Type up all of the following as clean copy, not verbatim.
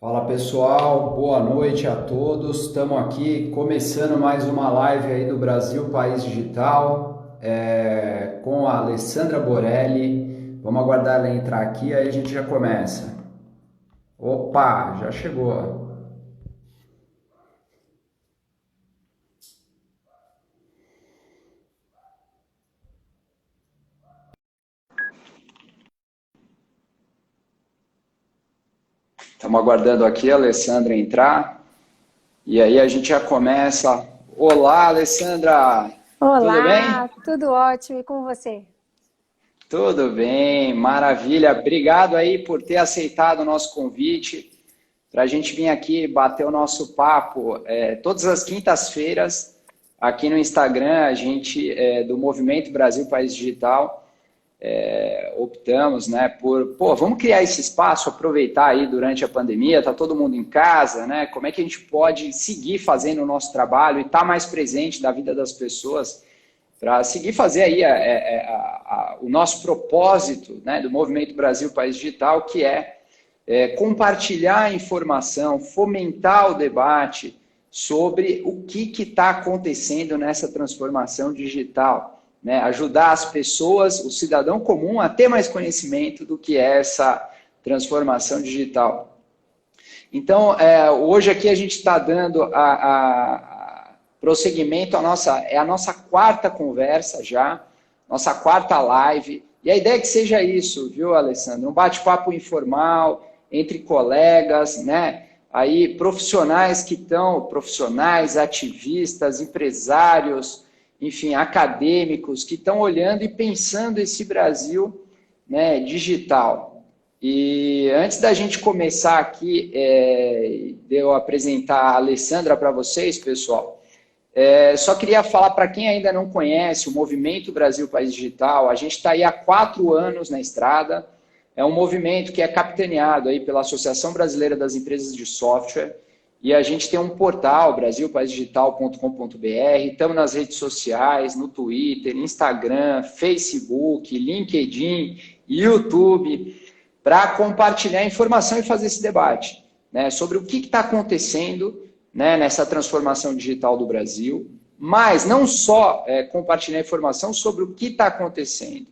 Fala pessoal, boa noite a todos. Estamos aqui começando mais uma live aí do Brasil País Digital com a Alessandra Borelli. Vamos aguardar ela entrar aqui, aí a gente já começa. Opa, já chegou. Estamos aguardando aqui a Alessandra entrar e aí a gente já começa. Olá, Alessandra, tudo bem? Olá, tudo ótimo e com você? Tudo bem, maravilha. Obrigado aí por ter aceitado o nosso convite para a gente vir aqui bater o nosso papo todas as quintas-feiras aqui no Instagram. A gente, do Movimento Brasil País Digital, optamos, né, vamos criar esse espaço, aproveitar aí durante a pandemia, tá todo mundo em casa, né? Como é que a gente pode seguir fazendo o nosso trabalho e estar mais presente na vida das pessoas para seguir fazer aí o nosso propósito, né, do Movimento Brasil País Digital, que é compartilhar informação, fomentar o debate sobre o que está acontecendo nessa transformação digital, né? Ajudar as pessoas, o cidadão comum, a ter mais conhecimento do que é essa transformação digital. Então, hoje aqui a gente está dando prosseguimento, é a nossa quarta conversa já, nossa quarta live, e a ideia é que seja isso, viu, Alessandro? Um bate-papo informal, entre colegas, né? Aí profissionais profissionais, ativistas, empresários, enfim, acadêmicos que estão olhando e pensando esse Brasil, né, digital. E antes da gente começar aqui, de eu apresentar a Alessandra para vocês, pessoal, só queria falar para quem ainda não conhece o Movimento Brasil País Digital. A gente está aí há 4 anos na estrada. É um movimento que é capitaneado aí pela Associação Brasileira das Empresas de Software, e a gente tem um portal, brasilpaisdigital.com.br, estamos nas redes sociais, no Twitter, Instagram, Facebook, LinkedIn, YouTube, para compartilhar informação e fazer esse debate, né, sobre o que está acontecendo, né, nessa transformação digital do Brasil, mas não só compartilhar informação sobre o que está acontecendo.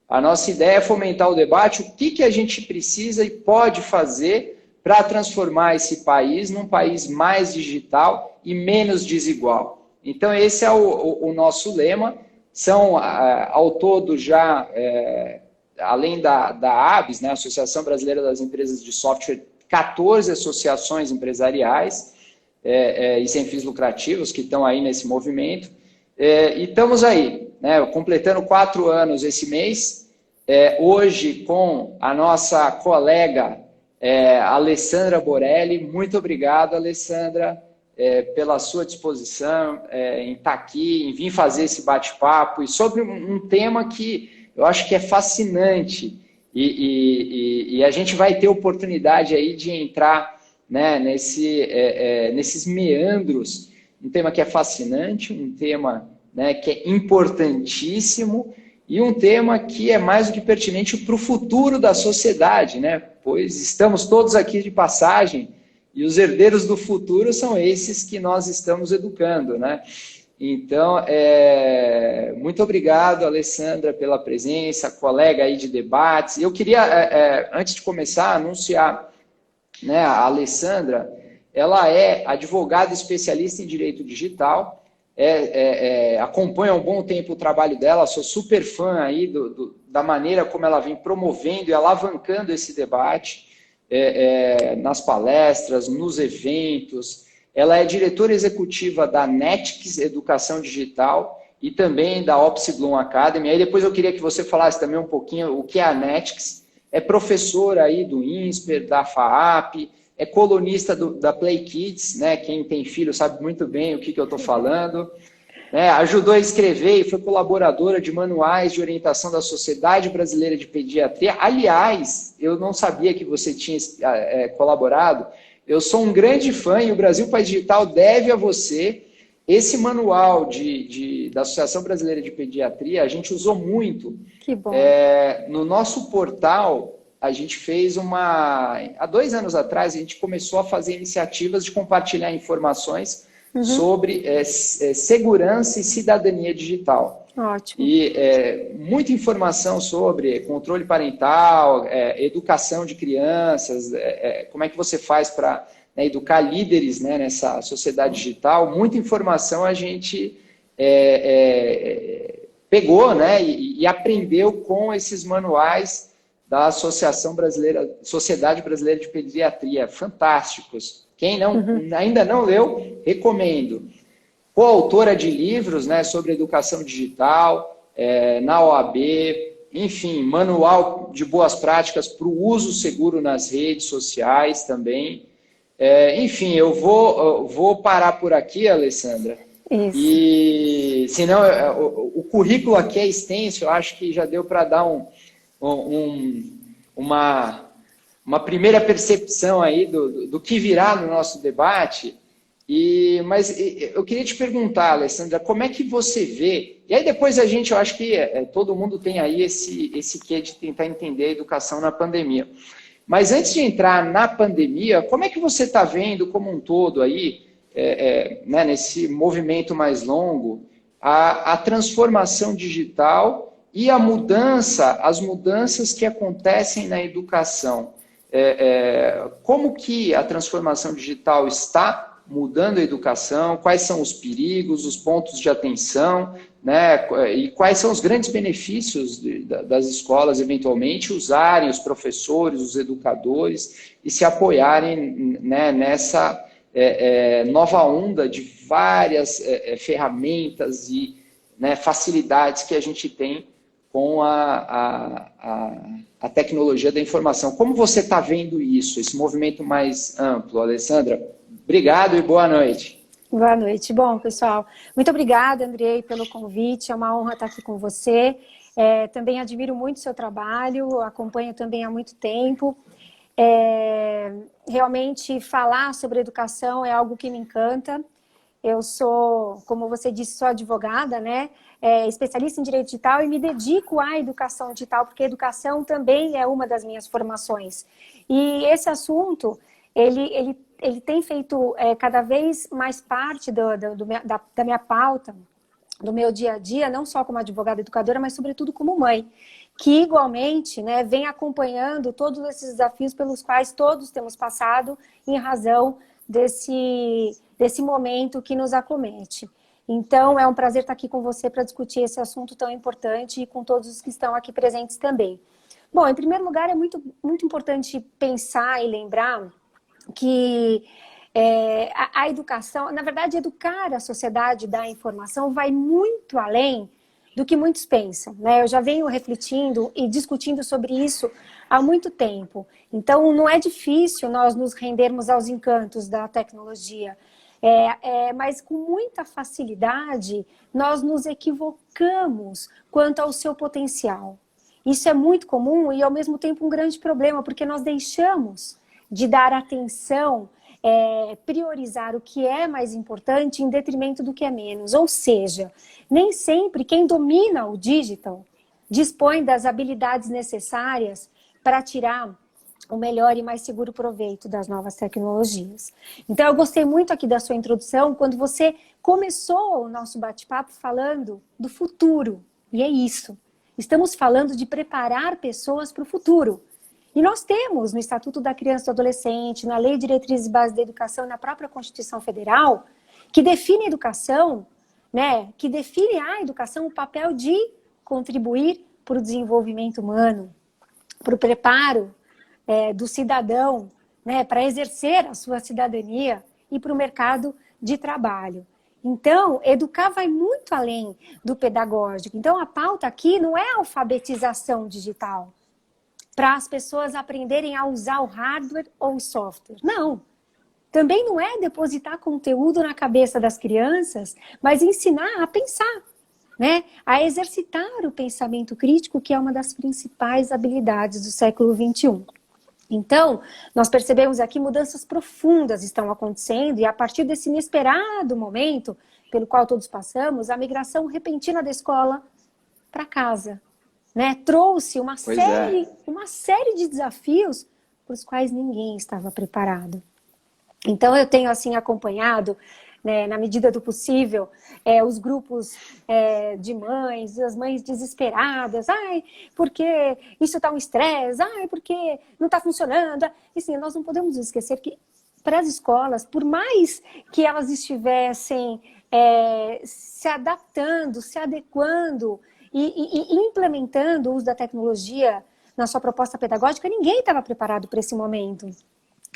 A nossa ideia é fomentar o debate, o que a gente precisa e pode fazer para transformar esse país num país mais digital e menos desigual. Então, esse é o nosso lema. São, ao todo, já, além da ABS, né, Associação Brasileira das Empresas de Software, 14 associações empresariais e sem fins lucrativos que estão aí nesse movimento. E estamos aí, né, completando 4 anos esse mês, hoje com a nossa colega Alessandra Borelli. Muito obrigado, Alessandra, pela sua disposição em estar aqui, em vir fazer esse bate-papo, e sobre um tema que eu acho que é fascinante, e a gente vai ter oportunidade aí de entrar, né, nesses meandros, um tema que é fascinante, um tema, né, que é importantíssimo, e um tema que é mais do que pertinente para o futuro da sociedade, né? Pois estamos todos aqui de passagem e os herdeiros do futuro são esses que nós estamos educando, né? Então, muito obrigado, Alessandra, pela presença, colega aí de debates. Eu queria, antes de começar, anunciar, né, a Alessandra. Ela é advogada especialista em direito digital, acompanho há um bom tempo o trabalho dela, sou super fã aí da maneira como ela vem promovendo e alavancando esse debate nas palestras, nos eventos. Ela é diretora executiva da Netix Educação Digital e também da Opsi Bloom Academy. Aí depois eu queria que você falasse também um pouquinho o que é a Netix. É professora aí do INSPER, da FAAP, é colunista da Play Kids, né? Quem tem filho sabe muito bem o que eu estou falando. Ajudou a escrever e foi colaboradora de manuais de orientação da Sociedade Brasileira de Pediatria. Aliás, eu não sabia que você tinha colaborado. Eu sou um grande fã e o Brasil País Digital deve a você esse manual da Associação Brasileira de Pediatria. A gente usou muito Que bom. no nosso portal. a gente fez há 2 anos atrás, a gente começou a fazer iniciativas de compartilhar informações sobre segurança e cidadania digital. Ótimo. E muita informação sobre controle parental, educação de crianças, como é que você faz para educar líderes, né, nessa sociedade digital. Muita informação a gente pegou, né, e aprendeu com esses manuais da Sociedade Brasileira de Pediatria, fantásticos. Quem ainda não leu, recomendo. Coautora de livros, né, sobre educação digital, na OAB, enfim, manual de boas práticas para o uso seguro nas redes sociais também. Enfim, eu vou parar por aqui, Alessandra. Isso. E senão o currículo aqui é extenso, eu acho que já deu para dar uma primeira percepção aí do que virá no nosso debate. Mas eu queria te perguntar, Alessandra, como é que você vê? E aí depois eu acho que todo mundo tem aí esse quê de tentar entender a educação na pandemia. Mas antes de entrar na pandemia, como é que você está vendo como um todo aí, né, nesse movimento mais longo, a transformação digital e as mudanças que acontecem na educação? Como que a transformação digital está mudando a educação? Quais são os perigos, os pontos de atenção, né? E quais são os grandes benefícios das escolas, eventualmente, usarem os professores, os educadores e se apoiarem, né, nessa nova onda de várias ferramentas e, né, facilidades que a gente tem com a tecnologia da informação. Como você está vendo isso, esse movimento mais amplo, Alessandra? Obrigado e boa noite. Boa noite. Bom, pessoal, muito obrigada, Andrei, pelo convite. É uma honra estar aqui com você. Também admiro muito o seu trabalho, acompanho também há muito tempo. Realmente, falar sobre educação é algo que me encanta. Eu sou, como você disse, sou advogada, né? Especialista em direito digital e me dedico à educação digital, porque a educação também é uma das minhas formações. E esse assunto, ele tem feito cada vez mais parte da minha pauta, do meu dia a dia, não só como advogada educadora, mas sobretudo como mãe, que igualmente, né, vem acompanhando todos esses desafios pelos quais todos temos passado em razão desse momento que nos acomete. Então, é um prazer estar aqui com você para discutir esse assunto tão importante e com todos os que estão aqui presentes também. Bom, em primeiro lugar, é muito, muito importante pensar e lembrar que a educação, na verdade, educar a sociedade da informação vai muito além do que muitos pensam, né? Eu já venho refletindo e discutindo sobre isso há muito tempo. Então, não é difícil nós nos rendermos aos encantos da tecnologia, mas com muita facilidade nós nos equivocamos quanto ao seu potencial. Isso é muito comum e, ao mesmo tempo, um grande problema, porque nós deixamos de dar atenção, priorizar o que é mais importante em detrimento do que é menos. Ou seja, nem sempre quem domina o digital dispõe das habilidades necessárias para tirar o melhor e mais seguro proveito das novas tecnologias. Então, eu gostei muito aqui da sua introdução, quando você começou o nosso bate-papo falando do futuro. E é isso. Estamos falando de preparar pessoas para o futuro. E nós temos no Estatuto da Criança e do Adolescente, na Lei de Diretrizes e Bases da Educação e na própria Constituição Federal, que define a educação, né, que define a educação o papel de contribuir para o desenvolvimento humano, para o preparo do cidadão, né, para exercer a sua cidadania e para o mercado de trabalho. Então, educar vai muito além do pedagógico. Então, a pauta aqui não é alfabetização digital, para as pessoas aprenderem a usar o hardware ou o software. Não. Também não é depositar conteúdo na cabeça das crianças, mas ensinar a pensar, né? A exercitar o pensamento crítico, que é uma das principais habilidades do século XXI. Então, nós percebemos aqui mudanças profundas estão acontecendo e a partir desse inesperado momento pelo qual todos passamos, a migração repentina da escola para casa. né? Trouxe uma série de desafios para os quais ninguém estava preparado. Então, eu tenho, assim, acompanhado, né, na medida do possível, os grupos de mães, as mães desesperadas. Ai, porque isso está um estresse. Ai, porque não está funcionando. E, assim, nós não podemos esquecer que, para as escolas, por mais que elas estivessem se adaptando, se adequando e implementando o uso da tecnologia na sua proposta pedagógica, ninguém estava preparado para esse momento.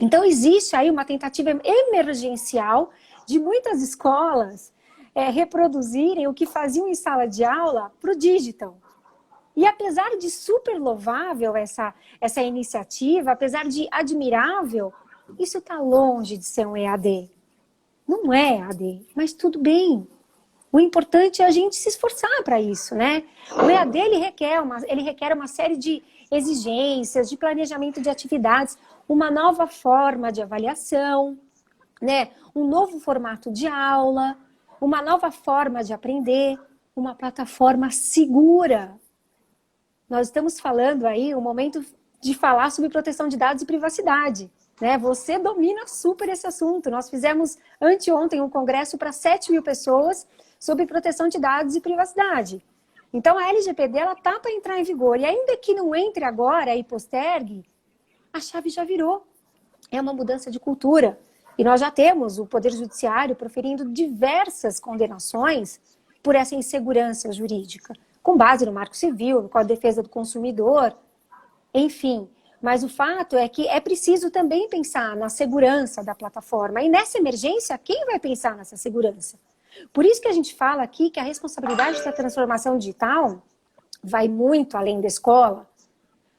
Então, existe aí uma tentativa emergencial de muitas escolas reproduzirem o que faziam em sala de aula para o digital. E apesar de super louvável essa iniciativa, apesar de admirável, isso está longe de ser um EAD. Não é EAD, mas tudo bem. O importante é a gente se esforçar para isso, né? O EAD ele requer uma série de exigências, de planejamento de atividades, uma nova forma de avaliação, né? Um novo formato de aula, uma nova forma de aprender, uma plataforma segura. Nós estamos falando aí, um momento de falar sobre proteção de dados e privacidade, né? Você domina super esse assunto. Nós fizemos anteontem um congresso para 7.000 pessoas sobre proteção de dados e privacidade. Então, a LGPD está para entrar em vigor. E ainda que não entre agora e postergue, a chave já virou. É uma mudança de cultura. E nós já temos o Poder Judiciário proferindo diversas condenações por essa insegurança jurídica, com base no Marco Civil, no Código de Defesa do Consumidor, enfim. Mas o fato é que é preciso também pensar na segurança da plataforma. E nessa emergência, quem vai pensar nessa segurança? Por isso que a gente fala aqui que a responsabilidade da transformação digital vai muito além da escola.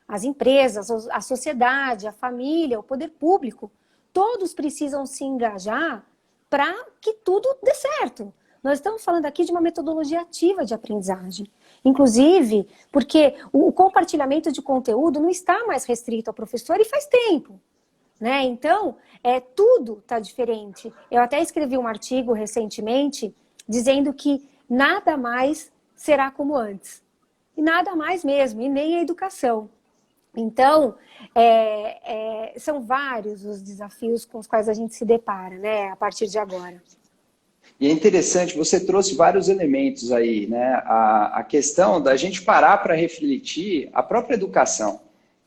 As empresas, a sociedade, a família, o poder público, todos precisam se engajar para que tudo dê certo. Nós estamos falando aqui de uma metodologia ativa de aprendizagem. Inclusive, porque o compartilhamento de conteúdo não está mais restrito ao professor e faz tempo. Né? Então, tudo está diferente. Eu até escrevi um artigo recentemente dizendo que nada mais será como antes. E nada mais mesmo, e nem a educação. Então, são vários os desafios com os quais a gente se depara, né, a partir de agora. E é interessante, você trouxe vários elementos aí, né? A questão da gente parar para refletir a própria educação.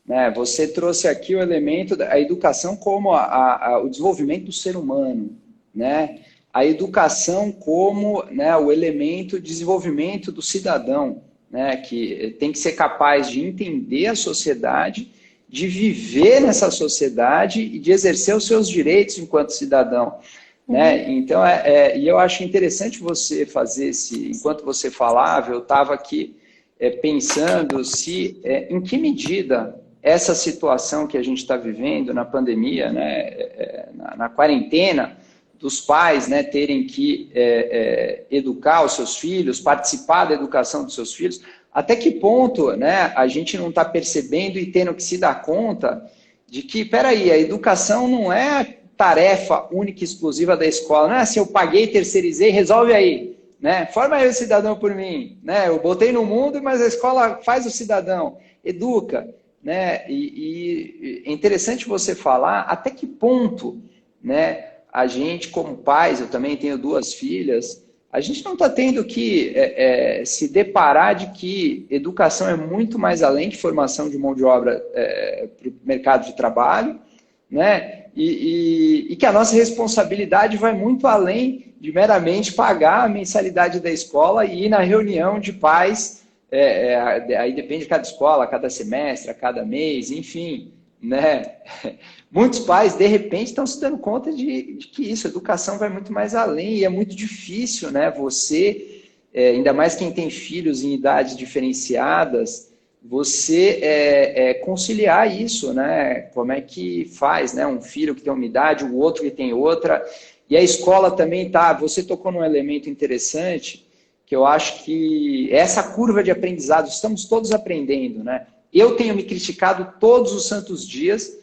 Né? Você trouxe aqui o elemento da educação como o desenvolvimento do ser humano, né? A educação como, né, o elemento de desenvolvimento do cidadão, né, que tem que ser capaz de entender a sociedade, de viver nessa sociedade e de exercer os seus direitos enquanto cidadão. Né? Então, e eu acho interessante você fazer enquanto você falava, eu estava aqui pensando em que medida essa situação que a gente está vivendo na pandemia, né, na quarentena, dos pais, né, terem que educar os seus filhos, participar da educação dos seus filhos, até que ponto, né, a gente não está percebendo e tendo que se dar conta de que, peraí, a educação não é tarefa única e exclusiva da escola, não é assim, eu paguei, terceirizei, resolve aí, né, forma aí o cidadão por mim, né, eu botei no mundo, mas a escola faz o cidadão, educa, né, e é interessante você falar até que ponto, né, a gente como pais, eu também tenho 2 filhas, a gente não está tendo que se deparar de que educação é muito mais além que formação de mão de obra para o mercado de trabalho, né? E que a nossa responsabilidade vai muito além de meramente pagar a mensalidade da escola e ir na reunião de pais, aí depende de cada escola, cada semestre, cada mês, enfim, né? Muitos pais, de repente, estão se dando conta de que isso, a educação vai muito mais além e é muito difícil, né? Você, ainda mais quem tem filhos em idades diferenciadas, você conciliar isso, né? Como é que faz, né? Um filho que tem uma idade, o outro que tem outra. E a escola também você tocou num elemento interessante, que eu acho que essa curva de aprendizado, estamos todos aprendendo, né? Eu tenho me criticado todos os santos dias.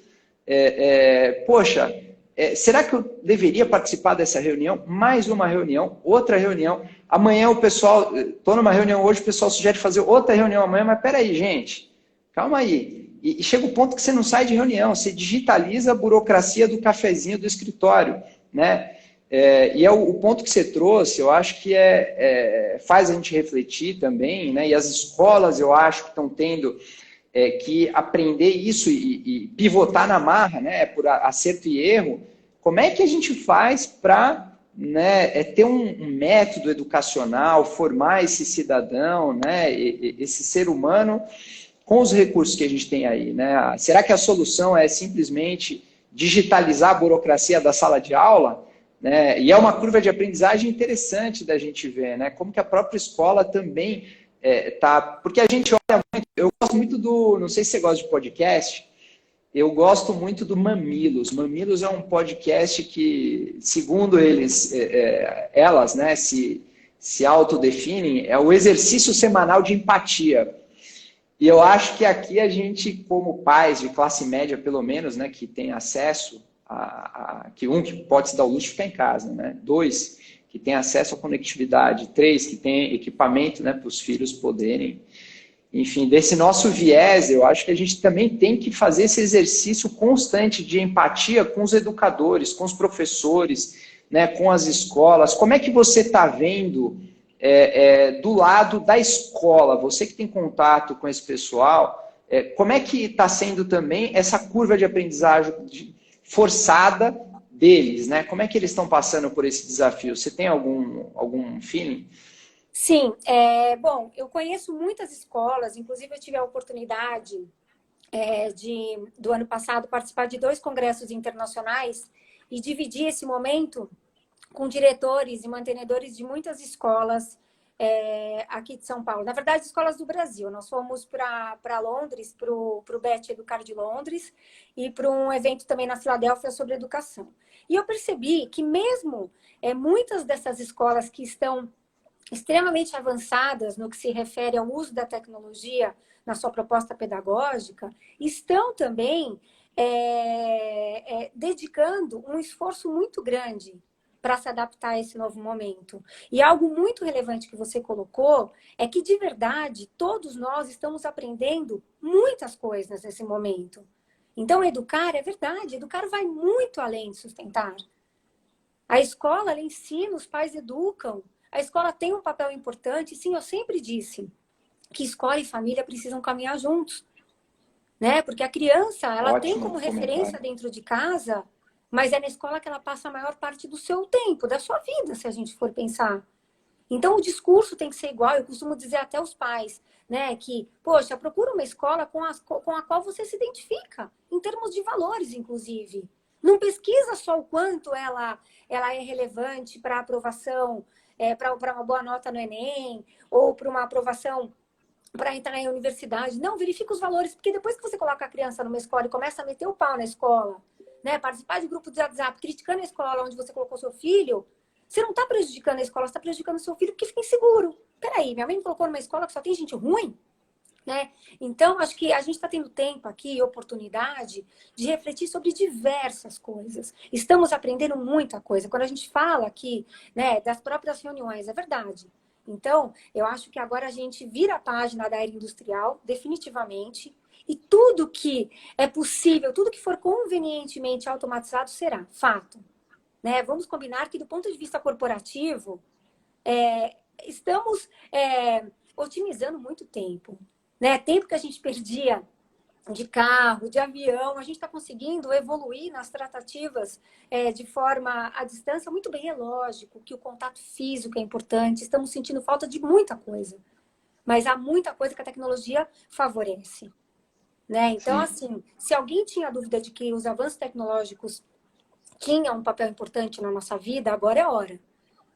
Poxa, será que eu deveria participar dessa reunião? Mais uma reunião, outra reunião. Amanhã o pessoal, estou numa reunião hoje, o pessoal sugere fazer outra reunião amanhã, mas peraí, gente, calma aí. E chega o ponto que você não sai de reunião, você digitaliza a burocracia do cafezinho do escritório, né? E é o ponto que você trouxe, eu acho que faz a gente refletir também, né? E as escolas, eu acho que estão tendo que aprender isso e pivotar na marra, né? Por acerto e erro. Como é que a gente faz para, né, ter um método educacional, formar esse cidadão, né? Esse ser humano com os recursos que a gente tem aí, né? Será que a solução é simplesmente digitalizar a burocracia da sala de aula? Né? E é uma curva de aprendizagem interessante da gente ver, né? Como que a própria escola também tá... Porque a gente olha muito... Eu gosto muito do... Não sei se você gosta de podcast. Eu gosto muito do Mamilos. Mamilos é um podcast que, segundo elas, né, se autodefinem, é o exercício semanal de empatia. E eu acho que aqui a gente, como pais de classe média, pelo menos, né, que tem acesso que pode se dar o luxo de ficar em casa, né? 2, que tem acesso à conectividade. 3, que tem equipamento, né, para os filhos poderem... Enfim, desse nosso viés, eu acho que a gente também tem que fazer esse exercício constante de empatia com os educadores, com os professores, né, com as escolas. Como é que você está vendo do lado da escola, você que tem contato com esse pessoal, como é que está sendo também essa curva de aprendizagem forçada deles, né? Como é que eles estão passando por esse desafio? Você tem algum feeling? Sim, bom, eu conheço muitas escolas, inclusive eu tive a oportunidade do ano passado participar de 2 congressos internacionais e dividir esse momento com diretores e mantenedores de muitas escolas aqui de São Paulo. Na verdade, escolas do Brasil. Nós fomos para Londres, para o BET Educar de Londres e para um evento também na Filadélfia sobre educação. E eu percebi que mesmo muitas dessas escolas que estão extremamente avançadas no que se refere ao uso da tecnologia na sua proposta pedagógica, estão também dedicando um esforço muito grande para se adaptar a esse novo momento. E algo muito relevante que você colocou é que, de verdade, todos nós estamos aprendendo muitas coisas nesse momento. Então, educar, é verdade, educar vai muito além de sustentar. A escola, ela ensina, os pais educam, a escola tem um papel importante. Sim, eu sempre disse que escola e família precisam caminhar juntos, né? Porque a criança, ela tem como referência dentro de casa, mas é na escola que ela passa a maior parte do seu tempo, da sua vida, se a gente for pensar. Então, o discurso tem que ser igual. Eu costumo dizer até aos pais, né, que, poxa, procura uma escola com a qual você se identifica, em termos de valores, inclusive. Não pesquisa só o quanto ela é relevante para a aprovação, para uma boa nota no Enem, ou para uma aprovação para entrar em universidade. Não, verifica os valores, porque depois que você coloca a criança numa escola e começa a meter o pau na escola, né, participar de grupo de WhatsApp, criticando a escola onde você colocou seu filho, você não está prejudicando a escola, você está prejudicando o seu filho porque fica inseguro. Peraí, minha mãe me colocou numa escola que só tem gente ruim? Né? Então, acho que a gente está tendo tempo aqui, oportunidade de refletir sobre diversas coisas. Estamos aprendendo muita coisa. Quando a gente fala aqui, né, das próprias reuniões, é verdade. Então, eu acho que agora a gente vira a página da era industrial, definitivamente, e tudo que é possível, tudo que for convenientemente automatizado será fato. Né? Vamos combinar que, do ponto de vista corporativo, estamos otimizando muito tempo. Né? Tempo que a gente perdia de carro, de avião, a gente está conseguindo evoluir nas tratativas de forma à distância. Muito bem, é lógico que o contato físico é importante, estamos sentindo falta de muita coisa, mas há muita coisa que a tecnologia favorece. Né? Então, assim, se alguém tinha dúvida de que os avanços tecnológicos tinham um papel importante na nossa vida, agora é hora.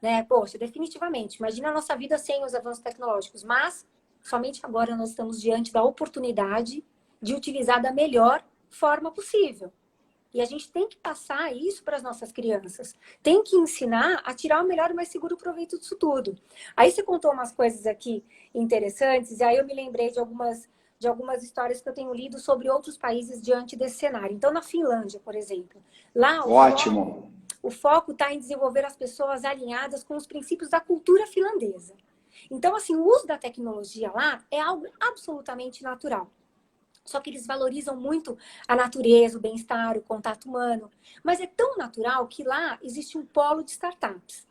Né? Poxa, definitivamente, imagina a nossa vida sem os avanços tecnológicos, mas somente agora nós estamos diante da oportunidade de utilizar da melhor forma possível. E a gente tem que passar isso para as nossas crianças. Tem que ensinar a tirar o melhor e mais seguro proveito disso tudo. Aí você contou umas coisas aqui interessantes, e aí eu me lembrei de algumas de algumas histórias que eu tenho lido sobre outros países diante desse cenário. Então, na Finlândia, por exemplo, lá Ótimo. o foco está em desenvolver as pessoas alinhadas com os princípios da cultura finlandesa. Então, assim, o uso da tecnologia lá é algo absolutamente natural. Só que eles valorizam muito a natureza, o bem-estar, o contato humano. Mas é tão natural que lá existe um polo de startups.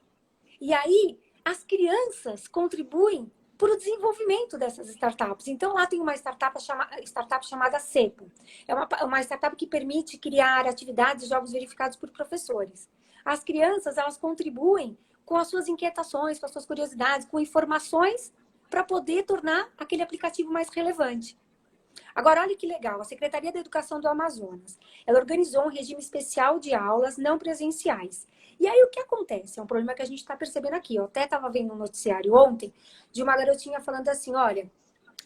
E aí, as crianças contribuem para o desenvolvimento dessas startups. Então, lá tem uma startup chamada Cepo. É uma startup que permite criar atividades e jogos verificados por professores. As crianças, elas contribuem com as suas inquietações, com as suas curiosidades, com informações para poder tornar aquele aplicativo mais relevante. Agora, olha que legal, a Secretaria da Educação do Amazonas, ela organizou um regime especial de aulas não presenciais. E aí, o que acontece? É um problema que a gente está percebendo aqui. Eu até estava vendo um noticiário ontem de uma garotinha falando assim, olha,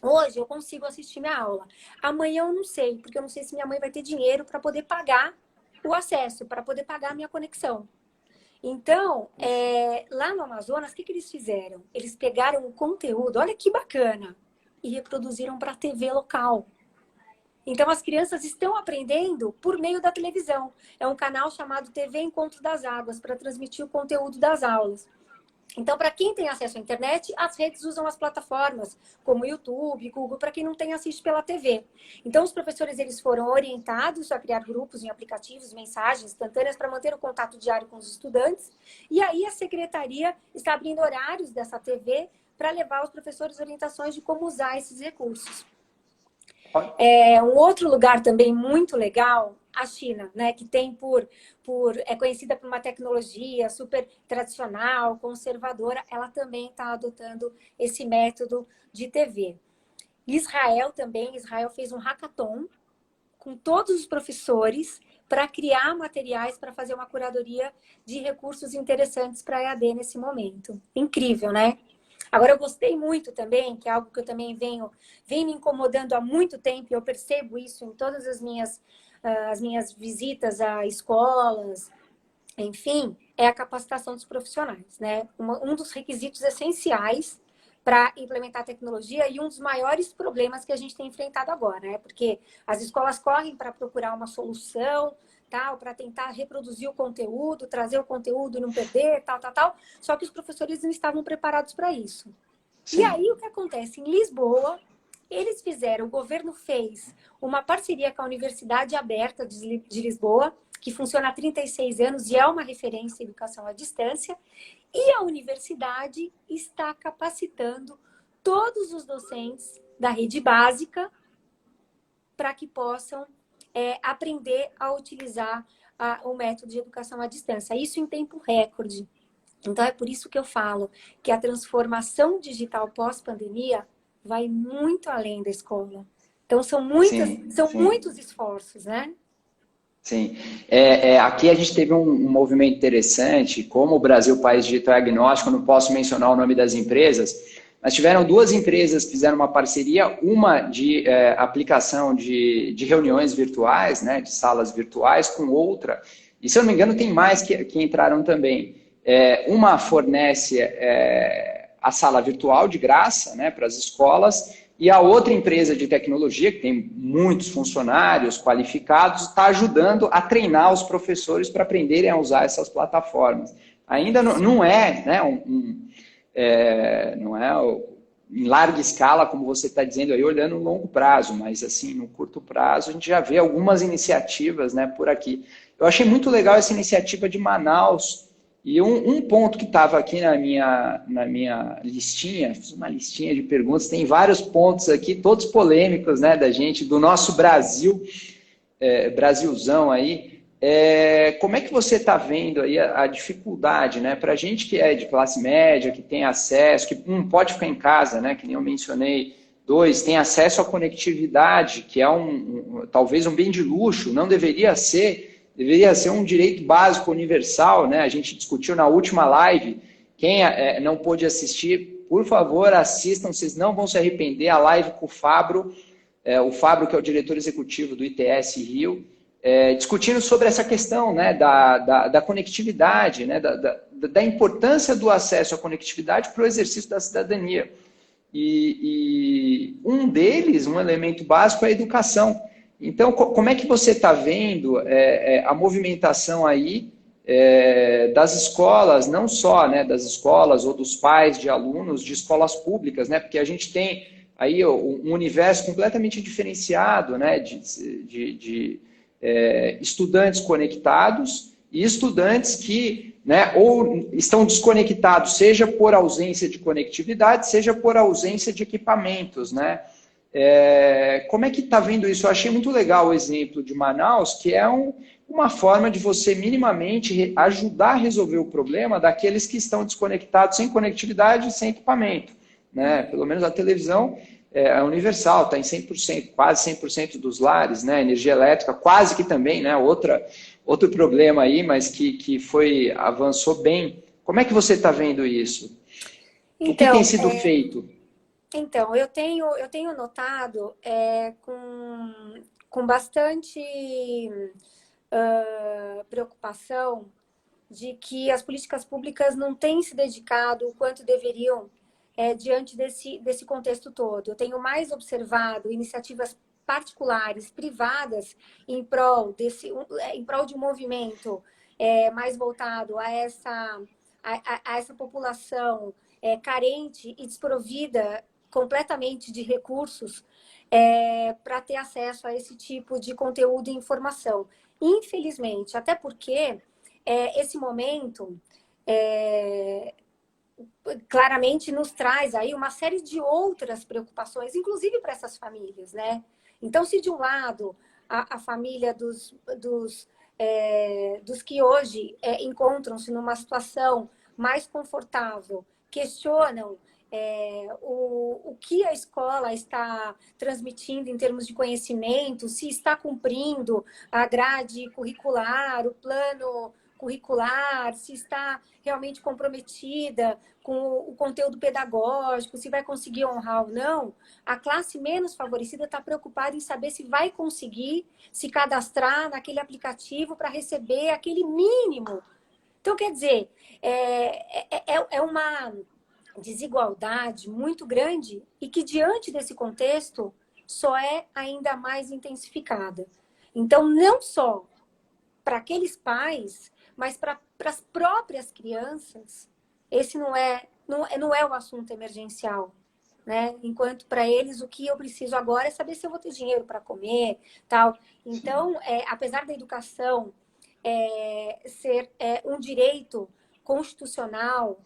hoje eu consigo assistir minha aula. Amanhã eu não sei, porque eu não sei se minha mãe vai ter dinheiro para poder pagar o acesso, para poder pagar a minha conexão. Então, lá no Amazonas, o que eles fizeram? Eles pegaram o conteúdo, olha que bacana, e reproduziram para a TV local. Então, as crianças estão aprendendo por meio da televisão. É um canal chamado TV Encontro das Águas, para transmitir o conteúdo das aulas. Então, para quem tem acesso à internet, as redes usam as plataformas, como YouTube, Google, para quem não tem, assiste pela TV. Então, os professores eles foram orientados a criar grupos em aplicativos, mensagens instantâneas para manter o contato diário com os estudantes. E aí, a secretaria está abrindo horários dessa TV para levar aos professores orientações de como usar esses recursos. Um outro lugar também muito legal, a China, né, que tem é conhecida por uma tecnologia super tradicional, conservadora, ela também está adotando esse método de TV. Israel também, Israel fez um hackathon com todos os professores para criar materiais para fazer uma curadoria de recursos interessantes para a EAD nesse momento. Incrível, né? Agora, eu gostei muito também, que é algo que eu também venho me incomodando há muito tempo, e eu percebo isso em todas as minhas visitas a escolas, enfim, é a capacitação dos profissionais, né? Um dos requisitos essenciais para implementar a tecnologia e um dos maiores problemas que a gente tem enfrentado agora, né? Porque as escolas correm para procurar uma solução, tal, para tentar reproduzir o conteúdo, trazer o conteúdo e não perder, tal. Só que os professores não estavam preparados para isso. Sim. E aí, o que acontece? Em Lisboa, o governo fez uma parceria com a Universidade Aberta de Lisboa, que funciona há 36 anos e é uma referência em educação à distância, e a universidade está capacitando todos os docentes da rede básica para que possam aprender a utilizar o método de educação à distância. Isso em tempo recorde. Então, é por isso que eu falo que a transformação digital pós-pandemia vai muito além da escola. Então, são muitos esforços, né? Sim. Aqui a gente teve um movimento interessante, como o Brasil País Digital Agnóstico, não posso mencionar o nome das empresas, mas tiveram duas empresas que fizeram uma parceria, uma de aplicação de reuniões virtuais, né, de salas virtuais, com outra, e se eu não me engano tem mais que entraram também. Uma fornece a sala virtual de graça, né, para as escolas, e a outra empresa de tecnologia, que tem muitos funcionários qualificados, está ajudando a treinar os professores para aprenderem a usar essas plataformas. Ainda não é, né, não é em larga escala, como você está dizendo aí, olhando no longo prazo, mas assim, no curto prazo, a gente já vê algumas iniciativas, né, por aqui. Eu achei muito legal essa iniciativa de Manaus, e um ponto que estava aqui na minha listinha, fiz uma listinha de perguntas, tem vários pontos aqui, todos polêmicos, né, da gente, do nosso Brasil, Brasilzão aí. Como é que você está vendo aí a dificuldade, né, para a gente que é de classe média, que tem acesso, que pode ficar em casa, né, que nem eu mencionei, 2, tem acesso à conectividade, que é talvez um bem de luxo, não deveria ser um direito básico universal, né? A gente discutiu na última live, quem não pôde assistir, por favor, assistam, vocês não vão se arrepender, a live com o Fabro, que é o diretor executivo do ITS Rio, discutindo sobre essa questão, né, da conectividade, né, da importância do acesso à conectividade para o exercício da cidadania. e um deles, um elemento básico, é a educação. Então, como é que você está vendo a movimentação aí das escolas, não só, né, das escolas ou dos pais de alunos de escolas públicas, né, porque a gente tem aí um universo completamente diferenciado, né, de estudantes conectados e estudantes que, né, ou estão desconectados, seja por ausência de conectividade, seja por ausência de equipamentos, né? Como é que está vendo isso? Eu achei muito legal o exemplo de Manaus, que é uma forma de você minimamente ajudar a resolver o problema daqueles que estão desconectados, sem conectividade e sem equipamento, né? Pelo menos a televisão é universal, está em 100%, quase 100% dos lares, né? Energia elétrica, quase que também, né? Outro problema aí, mas que avançou bem. Como é que você está vendo isso? O que tem sido feito? Então, eu tenho notado com bastante preocupação de que as políticas públicas não têm se dedicado o quanto deveriam diante desse contexto todo. Eu tenho mais observado iniciativas particulares, privadas, em prol de um movimento mais voltado a essa população carente e desprovida completamente de recursos para ter acesso a esse tipo de conteúdo e informação. Infelizmente, até porque esse momento claramente nos traz aí uma série de outras preocupações, inclusive para essas famílias, né? Então, se de um lado a família dos que hoje encontram-se numa situação mais confortável, questionam o que a escola está transmitindo em termos de conhecimento, se está cumprindo a grade curricular, o plano curricular, se está realmente comprometida com o conteúdo pedagógico, se vai conseguir honrar ou não, a classe menos favorecida está preocupada em saber se vai conseguir se cadastrar naquele aplicativo para receber aquele mínimo. Então, quer dizer, é uma desigualdade muito grande e que, diante desse contexto, só é ainda mais intensificada. Então, não só para aqueles pais, mas para as próprias crianças, esse não é o assunto emergencial, né? Enquanto para eles o que eu preciso agora é saber se eu vou ter dinheiro para comer, tal. Então, apesar da educação ser um direito constitucional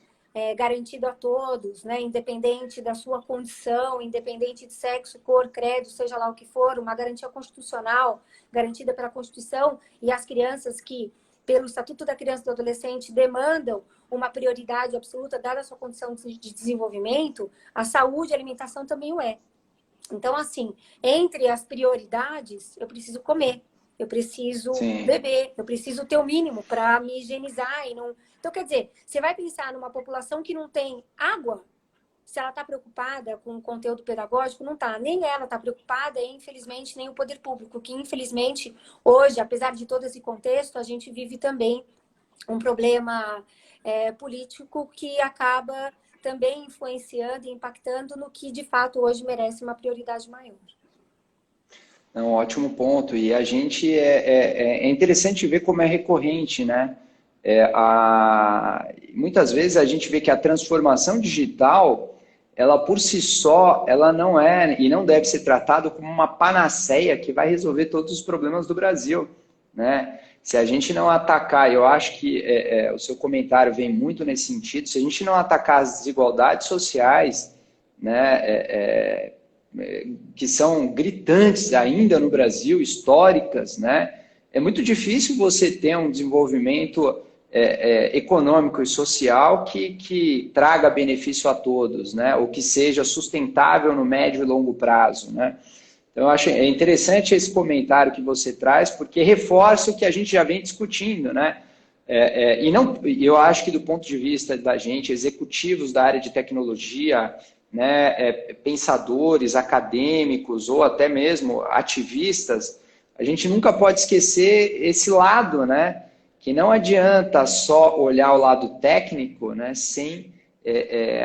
garantido a todos, né? Independente da sua condição, independente de sexo, cor, credo, seja lá o que for, uma garantia constitucional garantida pela Constituição, e as crianças que, pelo Estatuto da Criança e do Adolescente, demandam uma prioridade absoluta, dada a sua condição de desenvolvimento, a saúde e a alimentação também o é. Então, assim, entre as prioridades, eu preciso comer, eu preciso beber, eu preciso ter o mínimo para me higienizar e não... Então, quer dizer, você vai pensar numa população que não tem água, se ela está preocupada com o conteúdo pedagógico, não está. Nem ela está preocupada, e, infelizmente, nem o poder público, que, infelizmente, hoje, apesar de todo esse contexto, a gente vive também um problema político que acaba também influenciando e impactando no que, de fato, hoje merece uma prioridade maior. É um ótimo ponto. E a gente é interessante ver como é recorrente, né? Muitas vezes a gente vê que a transformação digital, ela por si só, ela não é e não deve ser tratada como uma panaceia que vai resolver todos os problemas do Brasil, né? Se a gente não atacar, eu acho que o seu comentário vem muito nesse sentido, se a gente não atacar as desigualdades sociais, né, que são gritantes ainda no Brasil, históricas, né, é muito difícil você ter um desenvolvimento econômico e social que traga benefício a todos, né, ou que seja sustentável no médio e longo prazo, né. Então, eu acho interessante esse comentário que você traz, porque reforça o que a gente já vem discutindo, né? Eu acho que do ponto de vista da gente, executivos da área de tecnologia, né, pensadores, acadêmicos ou até mesmo ativistas, a gente nunca pode esquecer esse lado, né? Que não adianta só olhar o lado técnico, né, sem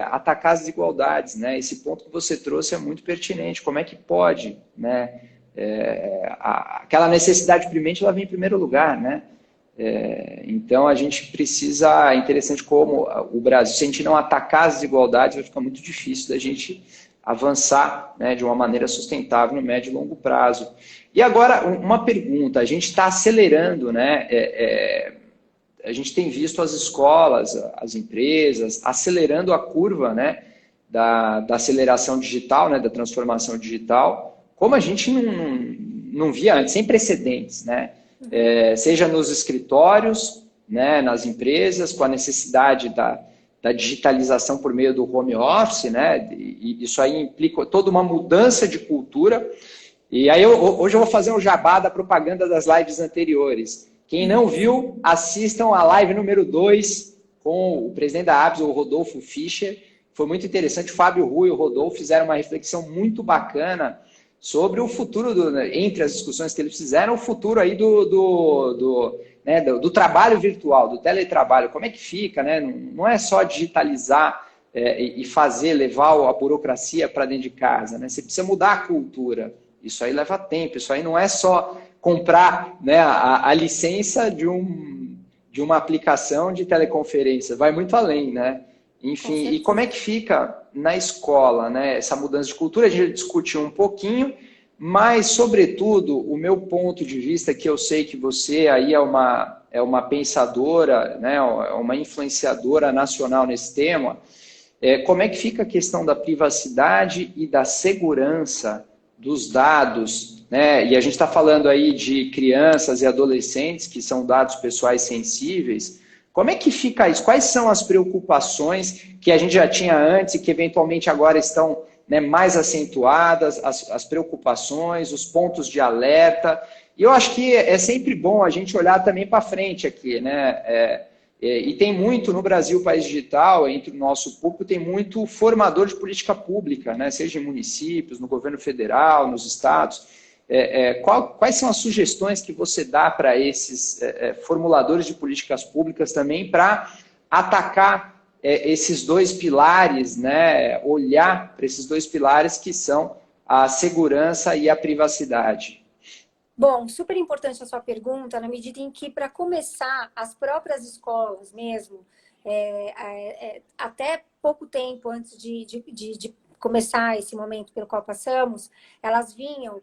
atacar as desigualdades, né? Esse ponto que você trouxe é muito pertinente. Como é que pode, né? Aquela necessidade premente, ela vem em primeiro lugar, né? Então a gente precisa, é interessante como o Brasil, se a gente não atacar as desigualdades, vai ficar muito difícil da gente avançar, né, de uma maneira sustentável no médio e longo prazo. E agora, uma pergunta, a gente está acelerando, né? A gente tem visto as escolas, as empresas, acelerando a curva, né, da aceleração digital, né, da transformação digital, como a gente não via antes, sem precedentes, né? Seja nos escritórios, né, nas empresas, com a necessidade da digitalização por meio do home office, né? E isso aí implica toda uma mudança de cultura. E aí hoje eu vou fazer um jabá da propaganda das lives anteriores. Quem não viu, assistam a live número 2 com o presidente da ABS, o Rodolfo Fischer. Foi muito interessante. O Fábio Rui e o Rodolfo fizeram uma reflexão muito bacana sobre o futuro, entre as discussões que eles fizeram, o futuro aí do trabalho virtual, do teletrabalho. Como é que fica, né? Não é só digitalizar e levar a burocracia para dentro de casa, né? Você precisa mudar a cultura. Isso aí leva tempo, isso aí não é só comprar, né, a licença de uma aplicação de teleconferência, vai muito além, né? Enfim, e como é que fica na escola, né, essa mudança de cultura? A gente discutiu um pouquinho, mas, sobretudo, o meu ponto de vista, que eu sei que você aí é uma pensadora, né, é uma influenciadora nacional nesse tema, como é que fica a questão da privacidade e da segurança dos dados, né? E a gente está falando aí de crianças e adolescentes, que são dados pessoais sensíveis. Como é que fica isso? Quais são as preocupações que a gente já tinha antes e que eventualmente agora estão, né, mais acentuadas, as preocupações, os pontos de alerta? E eu acho que é sempre bom a gente olhar também para frente aqui, né? E tem muito no Brasil, país digital, entre o nosso público, tem muito formador de política pública, né? Seja em municípios, no governo federal, nos estados. Quais são as sugestões que você dá para esses formuladores de políticas públicas também para atacar esses dois pilares, né? Olhar para esses dois pilares que são a segurança e a privacidade? Bom, super importante a sua pergunta, na medida em que, para começar, as próprias escolas mesmo, até pouco tempo antes de começar esse momento pelo qual passamos, elas vinham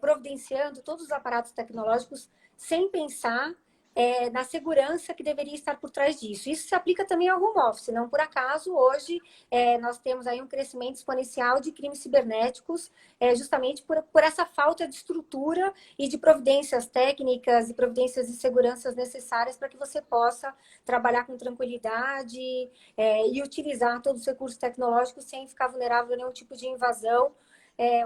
providenciando todos os aparatos tecnológicos sem pensar na segurança que deveria estar por trás disso. Isso se aplica também ao home office. Não por acaso, hoje, nós temos aí um crescimento exponencial de crimes cibernéticos, justamente por essa falta de estrutura e de providências técnicas e providências de segurança necessárias para que você possa trabalhar com tranquilidade e utilizar todos os recursos tecnológicos sem ficar vulnerável a nenhum tipo de invasão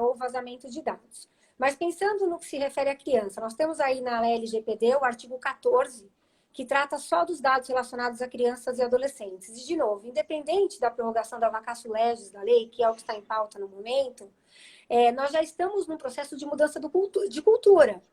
ou vazamento de dados. Mas pensando no que se refere à criança, nós temos aí na LGPD o artigo 14, que trata só dos dados relacionados a crianças e adolescentes. E, de novo, independente da prorrogação da vacatio legis da lei, que é o que está em pauta no momento, nós já estamos num processo de mudança de cultura.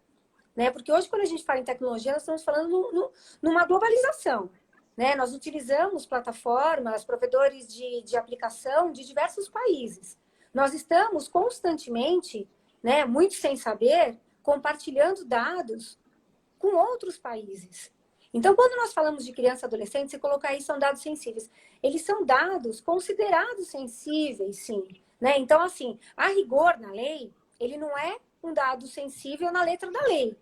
Né? Porque hoje, quando a gente fala em tecnologia, nós estamos falando numa globalização. Né? Nós utilizamos plataformas, provedores de aplicação de diversos países. Nós estamos constantemente, né, muito sem saber, compartilhando dados com outros países. Então, quando nós falamos de criança e adolescente, você colocar aí são dados sensíveis. Eles são dados considerados sensíveis, sim. Né? Então, assim, a rigor na lei, ele não é um dado sensível na letra da lei,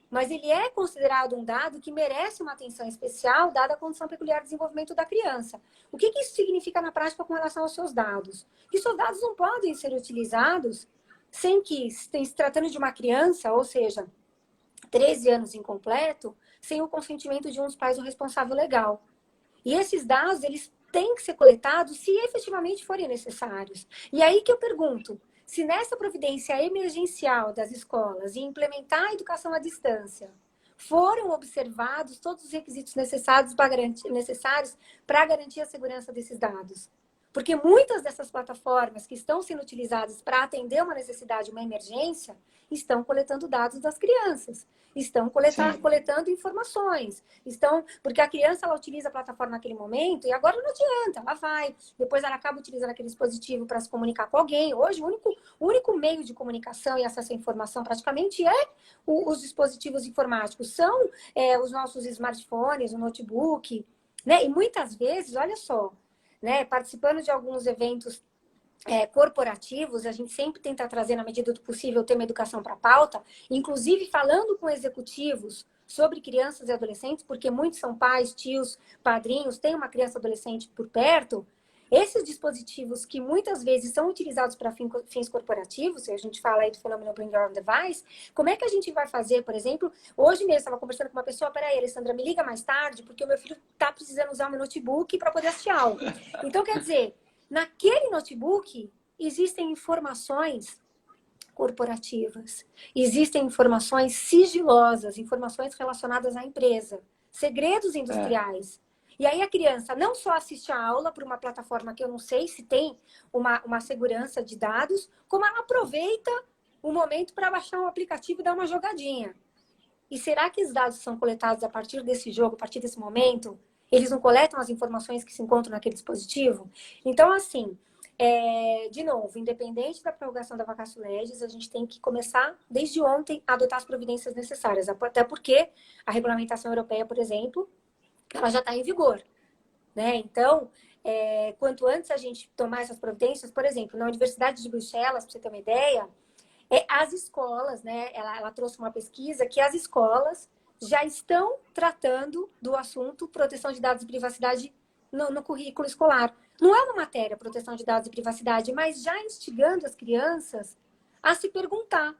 mas ele é considerado um dado que merece uma atenção especial, dada a condição peculiar de desenvolvimento da criança. O que isso significa na prática com relação aos seus dados? Que seus dados não podem ser utilizados sem que, se tratando de uma criança, ou seja, 13 anos incompleto, sem o consentimento de um dos pais ou responsável legal. E esses dados, eles têm que ser coletados se efetivamente forem necessários. E aí que eu pergunto, se nessa providência emergencial das escolas e implementar a educação à distância, foram observados todos os requisitos necessários para garantir a segurança desses dados. Porque muitas dessas plataformas que estão sendo utilizadas para atender uma necessidade, uma emergência, estão coletando dados das crianças. estão coletando informações. Porque a criança ela utiliza a plataforma naquele momento e agora não adianta, ela vai. Depois ela acaba utilizando aquele dispositivo para se comunicar com alguém. Hoje, o único meio de comunicação e acesso à informação praticamente os dispositivos informáticos. São os nossos smartphones, o notebook, né? E muitas vezes, olha só, né, participando de alguns eventos corporativos, a gente sempre tenta trazer, na medida do possível, o tema educação para a pauta, inclusive falando com executivos sobre crianças e adolescentes, porque muitos são pais, tios, padrinhos, têm uma criança e adolescente por perto. Esses dispositivos que muitas vezes são utilizados para fins corporativos, se a gente fala aí do fenômeno Bring Your Own Device, como é que a gente vai fazer, por exemplo, hoje mesmo eu estava conversando com uma pessoa, peraí, Alessandra, me liga mais tarde, porque o meu filho está precisando usar o meu notebook para poder assistir aula. Então, quer dizer, naquele notebook existem informações corporativas, existem informações sigilosas, informações relacionadas à empresa, segredos industriais. E aí a criança não só assiste a aula por uma plataforma que eu não sei se tem uma segurança de dados, como ela aproveita o momento para baixar um aplicativo e dar uma jogadinha. E será que os dados são coletados a partir desse jogo, a partir desse momento? Eles não coletam as informações que se encontram naquele dispositivo? Então, assim, de novo, independente da prorrogação da vacatio legis, a gente tem que começar, desde ontem, a adotar as providências necessárias. Até porque a regulamentação europeia, por exemplo, ela já está em vigor, né? Então, quanto antes a gente tomar essas providências, por exemplo, na Universidade de Bruxelas, para você ter uma ideia, as escolas, né? Ela trouxe uma pesquisa que as escolas já estão tratando do assunto proteção de dados e privacidade no currículo escolar. Não é uma matéria, proteção de dados e privacidade, mas já instigando as crianças a se perguntar,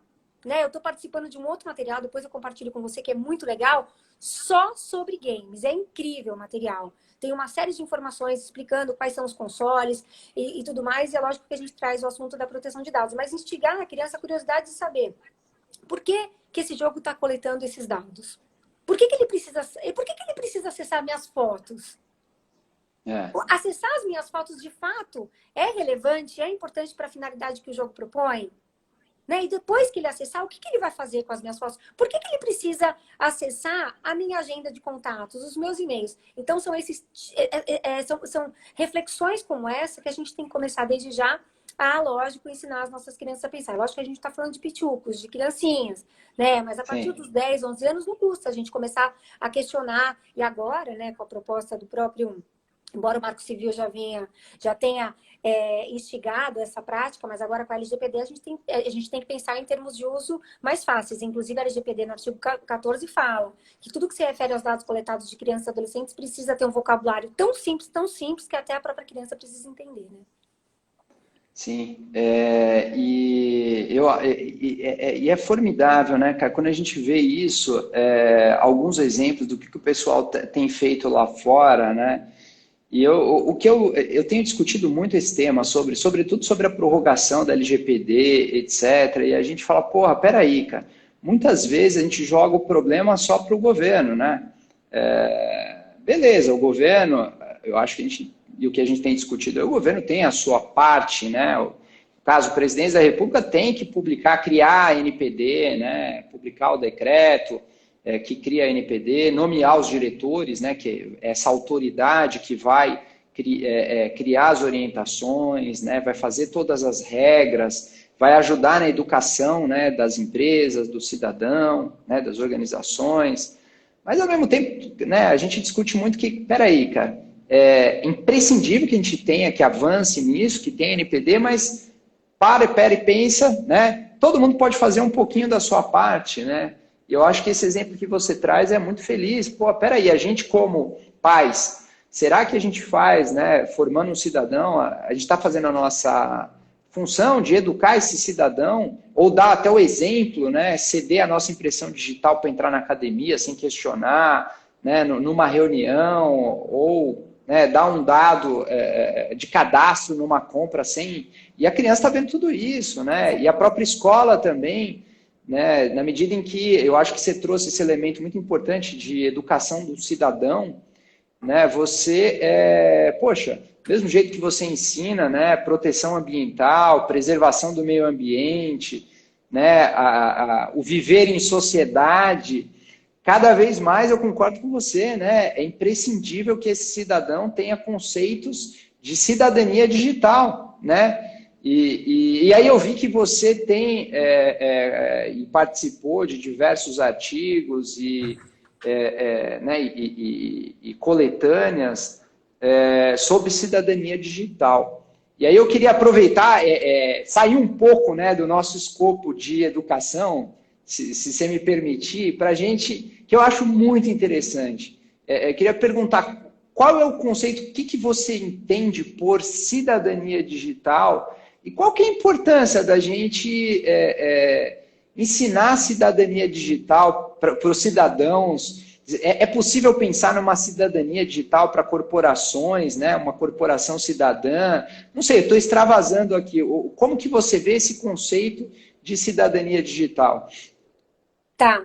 né? Eu estou participando de um outro material, depois eu compartilho com você, que é muito legal, só sobre games. É incrível o material. Tem uma série de informações explicando quais são os consoles e tudo mais. E é lógico que a gente traz o assunto da proteção de dados. Mas instigar na criança a curiosidade de saber por que esse jogo está coletando esses dados. Por que ele precisa acessar minhas fotos? Acessar as minhas fotos, de fato, é relevante, é importante para a finalidade que o jogo propõe? Né? E depois que ele acessar, o que ele vai fazer com as minhas fotos? Por que ele precisa acessar a minha agenda de contatos, os meus e-mails? Então, são reflexões como essa que a gente tem que começar desde já a, lógico, ensinar as nossas crianças a pensar. Lógico que a gente está falando de pitucos, de criancinhas, né? Mas a partir dos 10, 11 anos não custa a gente começar a questionar. E agora, né, com a proposta do próprio... Embora o Marco Civil já tenha instigado essa prática, mas agora com a LGPD a gente tem que pensar em termos de uso mais fáceis. Inclusive a LGPD no artigo 14 fala que tudo que se refere aos dados coletados de crianças e adolescentes precisa ter um vocabulário tão simples que até a própria criança precisa entender, né? Sim, e é formidável, né, cara? Quando a gente vê isso, alguns exemplos do que o pessoal tem feito lá fora, né? E eu tenho discutido muito esse tema, sobretudo sobre a prorrogação da LGPD, etc. E a gente fala, porra, peraí, cara, muitas vezes a gente joga o problema só para o governo, né? Beleza, o governo, eu acho que o que a gente tem discutido, o governo tem a sua parte, né? No caso, o presidente da República tem que criar a NPD, né? Publicar o decreto que cria a NPD, nomear os diretores, né, que é essa autoridade que vai criar as orientações, né, vai fazer todas as regras, vai ajudar na educação, né, das empresas, do cidadão, né, das organizações. Mas, ao mesmo tempo, né, a gente discute muito que, peraí, cara, é imprescindível que a gente tenha, que avance nisso, que tenha NPD, mas pera e pensa, né, todo mundo pode fazer um pouquinho da sua parte, né? E eu acho que esse exemplo que você traz é muito feliz. Pô, peraí, a gente como pais, será que a gente faz, né, formando um cidadão, a gente está fazendo a nossa função de educar esse cidadão, ou dar até o exemplo, né, ceder a nossa impressão digital para entrar na academia sem questionar, né, numa reunião, ou né, dar um dado de cadastro numa compra sem... E a criança está vendo tudo isso, né? E a própria escola também... Né, na medida em que eu acho que você trouxe esse elemento muito importante de educação do cidadão, né, você, poxa, mesmo jeito que você ensina, né, proteção ambiental, preservação do meio ambiente, né, o viver em sociedade, cada vez mais eu concordo com você, né? É imprescindível que esse cidadão tenha conceitos de cidadania digital, né? E aí eu vi que você tem e participou de diversos artigos né, e coletâneas sobre cidadania digital. E aí eu queria aproveitar, sair um pouco, né, do nosso escopo de educação, se você me permitir, para a gente, que eu acho muito interessante. Queria perguntar qual é o conceito, o que você entende por cidadania digital e qual que é a importância da gente ensinar cidadania digital para os cidadãos. É possível pensar numa cidadania digital para corporações, né? Uma corporação cidadã? Não sei, estou extravasando aqui. Como que você vê esse conceito de cidadania digital? Tá.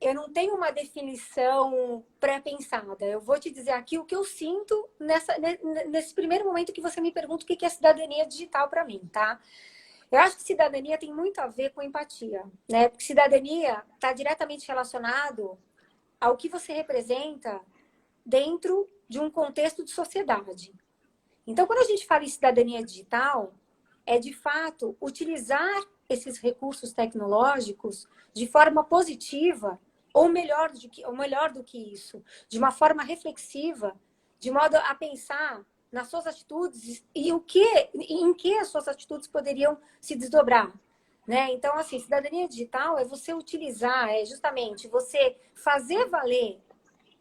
Eu não tenho uma definição pré-pensada. Eu vou te dizer aqui o que eu sinto nesse primeiro momento que você me pergunta o que é cidadania digital para mim, tá? Eu acho que cidadania tem muito a ver com empatia, né? Porque cidadania está diretamente relacionado ao que você representa dentro de um contexto de sociedade. Então, quando a gente fala em cidadania digital, é de fato utilizar esses recursos tecnológicos de forma positiva ou melhor do que isso, de uma forma reflexiva, de modo a pensar nas suas atitudes e em que as suas atitudes poderiam se desdobrar, né? Então, assim, cidadania digital é você utilizar, é justamente você fazer valer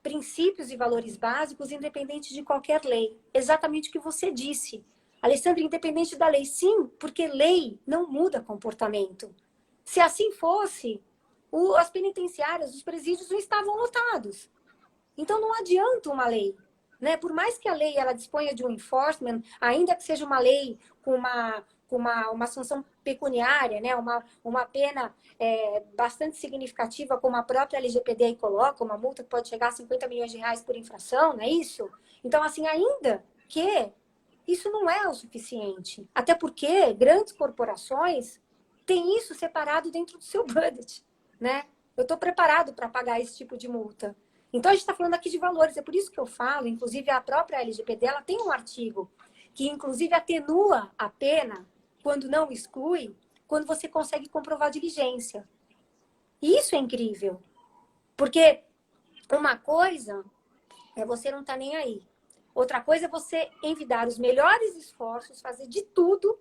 princípios e valores básicos independente de qualquer lei. Exatamente o que você disse. Alessandra, independente da lei, sim, porque lei não muda comportamento. Se assim fosse, as penitenciárias, os presídios não estavam lotados. Então não adianta uma lei, né? Por mais que a lei ela disponha de um enforcement, ainda que seja uma lei com uma sanção pecuniária, né? Uma pena bastante significativa, como a própria LGPD aí coloca, uma multa que pode chegar a 50 milhões de reais por infração, não é isso? Então, assim, ainda que isso não é o suficiente. Até porque grandes corporações têm isso separado dentro do seu budget, né? Eu estou preparado para pagar esse tipo de multa. Então, a gente está falando aqui de valores. É por isso que eu falo, inclusive, a própria LGPD, ela tem um artigo que, inclusive, atenua a pena quando não exclui, quando você consegue comprovar diligência. E isso é incrível. Porque uma coisa é você não estar nem aí. Outra coisa é você envidar os melhores esforços, fazer de tudo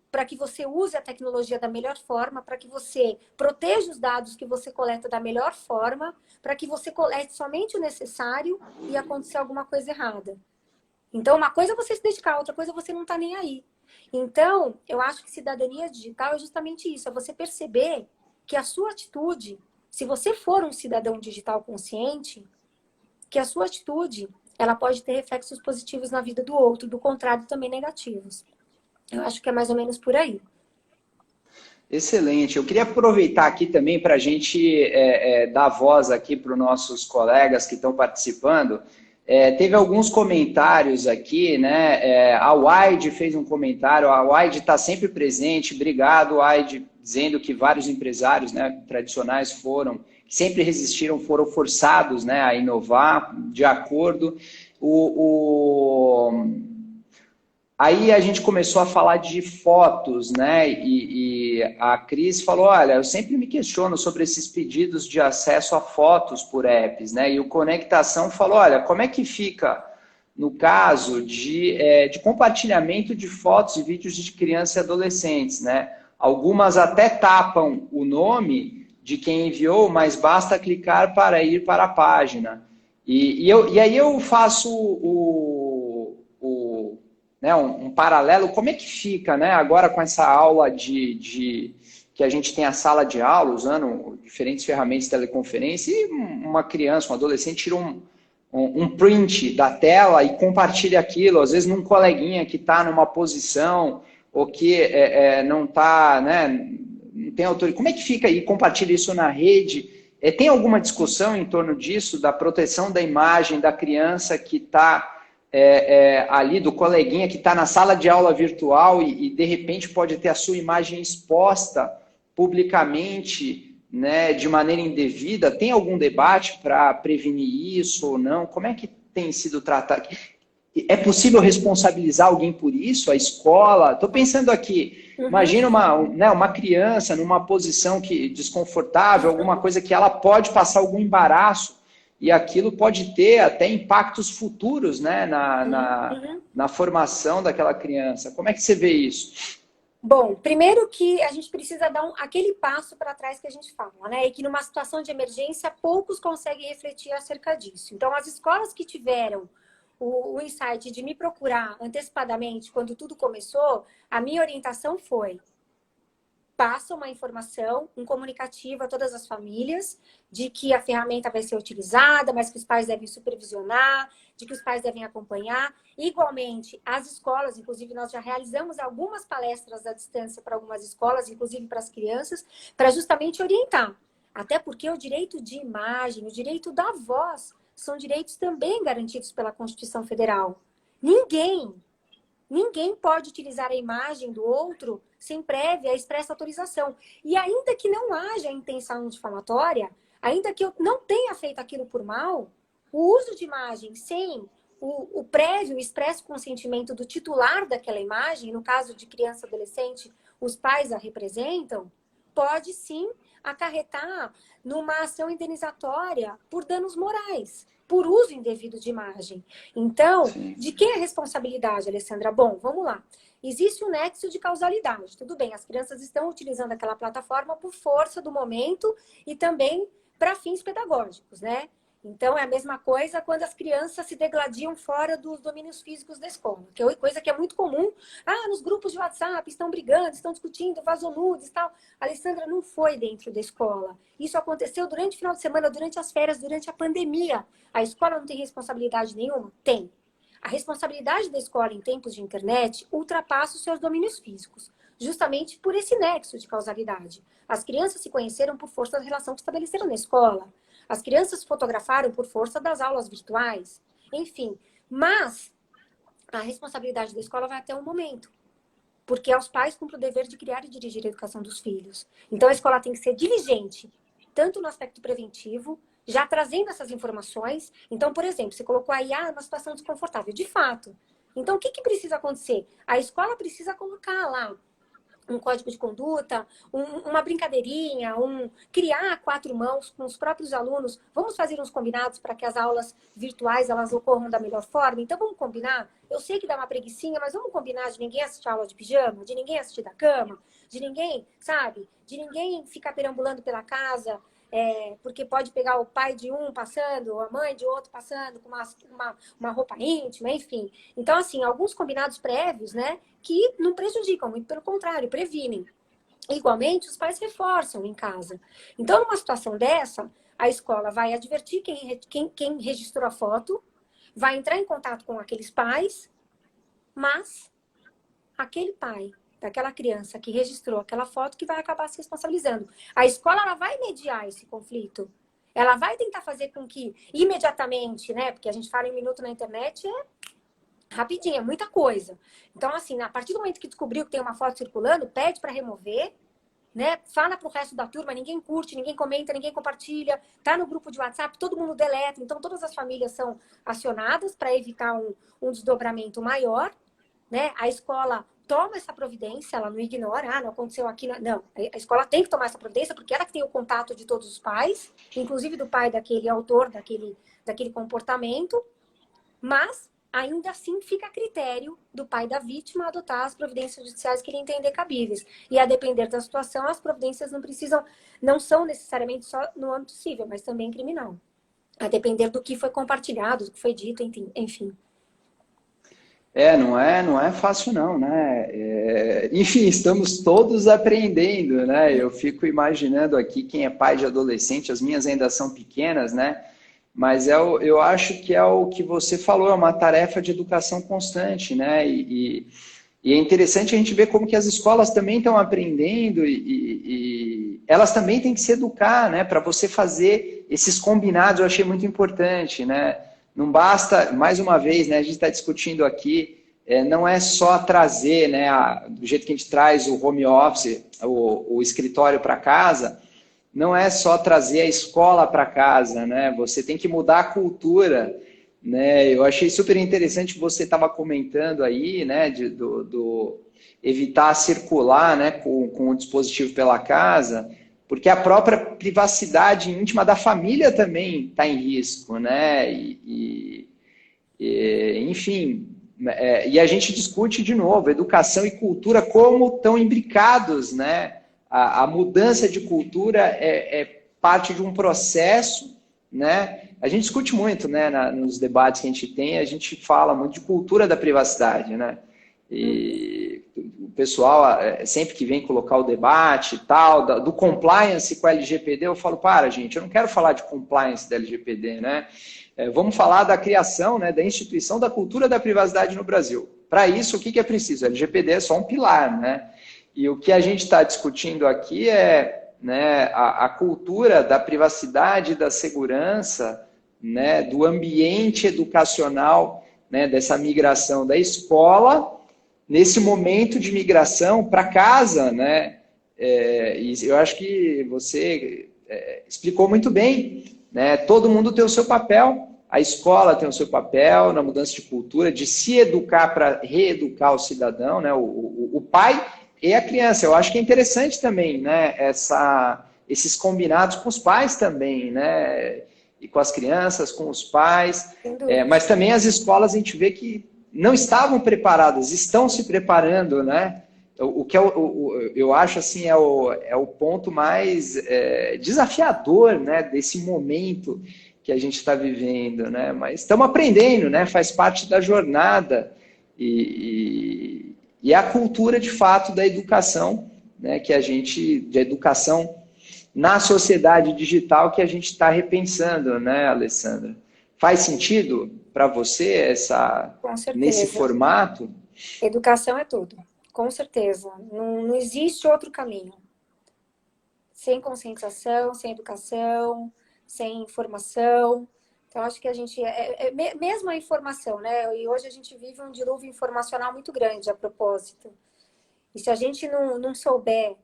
para que você use a tecnologia da melhor forma, para que você proteja os dados que você coleta da melhor forma, para que você colete somente o necessário e acontecer alguma coisa errada. Então, uma coisa é você se dedicar, outra coisa é você não estar nem aí. Então, eu acho que cidadania digital é justamente isso, é você perceber que a sua atitude, se você for um cidadão digital consciente, que a sua atitude ela pode ter reflexos positivos na vida do outro, do contrário, também negativos. Eu acho que é mais ou menos por aí. Excelente. Eu queria aproveitar aqui também para a gente dar voz aqui para os nossos colegas que estão participando. Teve alguns comentários aqui, né? A Wide fez um comentário, a Wide está sempre presente. Obrigado, Wide, dizendo que vários empresários, né, tradicionais sempre resistiram, foram forçados, né, a inovar de acordo. Aí a gente começou a falar de fotos, né? E a Cris falou, olha, eu sempre me questiono sobre esses pedidos de acesso a fotos por apps, né? E o Conectação falou, olha, como é que fica no caso de compartilhamento de fotos e vídeos de crianças e adolescentes, né? Algumas até tapam o nome de quem enviou, mas basta clicar para ir para a página. E aí eu faço né, um paralelo, como é que fica, né, agora com essa aula que a gente tem a sala de aula, usando diferentes ferramentas de teleconferência, e uma criança, um adolescente tira um print da tela e compartilha aquilo, às vezes num coleguinha que está numa posição, ou que não está, né, não tem autoria. Como é que fica aí? Compartilha isso na rede? Tem alguma discussão em torno disso, da proteção da imagem da criança que está ali do coleguinha que está na sala de aula virtual e de repente pode ter a sua imagem exposta publicamente, né, de maneira indevida? Tem algum debate para prevenir isso ou não? Como é que tem sido tratado? É possível responsabilizar alguém por isso? A escola? Estou pensando aqui, imagina uma criança numa posição desconfortável, alguma coisa que ela pode passar algum embaraço, e aquilo pode ter até impactos futuros, né, na formação daquela criança. Como é que você vê isso? Bom, primeiro que a gente precisa dar aquele passo para trás que a gente fala, né? E que numa situação de emergência, poucos conseguem refletir acerca disso. Então, as escolas que tiveram o insight de me procurar antecipadamente, quando tudo começou, a minha orientação foi: passa uma informação, um comunicativo a todas as famílias de que a ferramenta vai ser utilizada, mas que os pais devem supervisionar, de que os pais devem acompanhar. Igualmente, as escolas, inclusive nós já realizamos algumas palestras à distância para algumas escolas, inclusive para as crianças, para justamente orientar. Até porque o direito de imagem, o direito da voz, são direitos também garantidos pela Constituição Federal. Ninguém pode utilizar a imagem do outro sem prévia e expressa autorização. E ainda que não haja intenção difamatória, ainda que eu não tenha feito aquilo por mal, o uso de imagem sem o prévio e expresso consentimento do titular daquela imagem, no caso de criança e adolescente, os pais a representam, pode sim acarretar numa ação indenizatória por danos morais, por uso indevido de imagem. Então, de quem é a responsabilidade, Alessandra? Bom, vamos lá. Existe um nexo de causalidade. Tudo bem, as crianças estão utilizando aquela plataforma por força do momento e também para fins pedagógicos, né? Então, é a mesma coisa quando as crianças se degladiam fora dos domínios físicos da escola, que é coisa que é muito comum. Nos grupos de WhatsApp estão brigando, estão discutindo, vazam nudes e tal. Alessandra, não foi dentro da escola. Isso aconteceu durante o final de semana, durante as férias, durante a pandemia. A escola não tem responsabilidade nenhuma? Tem. A responsabilidade da escola em tempos de internet ultrapassa os seus domínios físicos, justamente por esse nexo de causalidade. As crianças se conheceram por força da relação que estabeleceram na escola. As crianças se fotografaram por força das aulas virtuais. Enfim, mas a responsabilidade da escola vai até um momento. Porque aos pais cumpre o dever de criar e dirigir a educação dos filhos. Então, a escola tem que ser diligente, tanto no aspecto preventivo, já trazendo essas informações. Então, por exemplo, você colocou aí uma situação desconfortável. De fato. Então, o que precisa acontecer? A escola precisa colocar lá um código de conduta, uma brincadeirinha, criar a 4 mãos com os próprios alunos. Vamos fazer uns combinados para que as aulas virtuais elas ocorram da melhor forma? Então, vamos combinar? Eu sei que dá uma preguicinha, mas vamos combinar de ninguém assistir a aula de pijama, de ninguém assistir da cama, de ninguém, sabe? De ninguém ficar perambulando pela casa, porque pode pegar o pai de um passando, a mãe de outro passando com uma roupa íntima, enfim. Então, assim, alguns combinados prévios, né, que não prejudicam, muito pelo contrário, previnem. Igualmente, os pais reforçam em casa. Então, numa situação dessa, a escola vai advertir quem registrou a foto, vai entrar em contato com aqueles pais, mas aquele pai daquela criança que registrou aquela foto que vai acabar se responsabilizando. A escola ela vai mediar esse conflito. Ela vai tentar fazer com que imediatamente, né? Porque a gente fala em minuto na internet, rapidinho, é muita coisa. Então, assim, a partir do momento que descobriu que tem uma foto circulando, pede para remover, né? Fala pro resto da turma, ninguém curte, ninguém comenta, ninguém compartilha. Tá no grupo de WhatsApp, todo mundo deleta. Então, todas as famílias são acionadas para evitar um desdobramento maior, né? A escola toma essa providência, ela não ignora, não aconteceu aqui. Não, a escola tem que tomar essa providência, porque ela que tem o contato de todos os pais, inclusive do pai daquele autor, daquele comportamento, mas ainda assim fica a critério do pai da vítima adotar as providências judiciais que ele entender cabíveis. E a depender da situação, as providências não são necessariamente só no âmbito civil, mas também criminal. A depender do que foi compartilhado, do que foi dito, enfim. Não é fácil não, né? Enfim, estamos todos aprendendo, né? Eu fico imaginando aqui quem é pai de adolescente, as minhas ainda são pequenas, né? Mas eu acho que é o que você falou, é uma tarefa de educação constante, né? E é interessante a gente ver como que as escolas também estão aprendendo e elas também têm que se educar, né? Para você fazer esses combinados, eu achei muito importante, né? não basta, mais uma vez, né, a gente está discutindo aqui, não é só trazer, né, do jeito que a gente traz o home office, o escritório para casa, não é só trazer a escola para casa, né? Você tem que mudar a cultura, né? Eu achei super interessante que você estava comentando aí, né, do evitar circular, né, com o dispositivo pela casa, porque a própria privacidade íntima da família também está em risco, né? Enfim, e a gente discute de novo, educação e cultura como estão imbricados, né? A mudança de cultura é parte de um processo, né? A gente discute muito, né? Nos debates que a gente tem, a gente fala muito de cultura da privacidade, né? E o pessoal, sempre que vem colocar o debate e tal, do compliance com a LGPD, eu falo, gente, eu não quero falar de compliance da LGPD, né? Vamos falar da criação, né, da instituição da cultura da privacidade no Brasil. Para isso, o que é preciso? A LGPD é só um pilar, né? E o que a gente está discutindo aqui é, né, a cultura da privacidade, da segurança, né, do ambiente educacional, né, dessa migração da escola, nesse momento de migração para casa, né? E eu acho que você explicou muito bem, né? Todo mundo tem o seu papel, a escola tem o seu papel na mudança de cultura, de se educar para reeducar o cidadão, né? O pai e a criança. Eu acho que é interessante também, né? Esses combinados com os pais também, né? E com as crianças, com os pais. Mas também as escolas a gente vê que não estavam preparadas, estão se preparando, né? O que eu acho assim é o ponto mais desafiador, né, desse momento que a gente está vivendo, né? Mas estamos aprendendo, né? Faz parte da jornada e a cultura de fato da educação, né? De educação na sociedade digital que a gente está repensando, né, Alessandra? Faz sentido para você Com nesse certeza. formato? Educação é tudo, com certeza. Não existe outro caminho. Sem conscientização, sem educação, sem informação. Então, acho que a gente... mesmo a informação, né? E hoje a gente vive um dilúvio informacional muito grande, a propósito. E se a gente não souber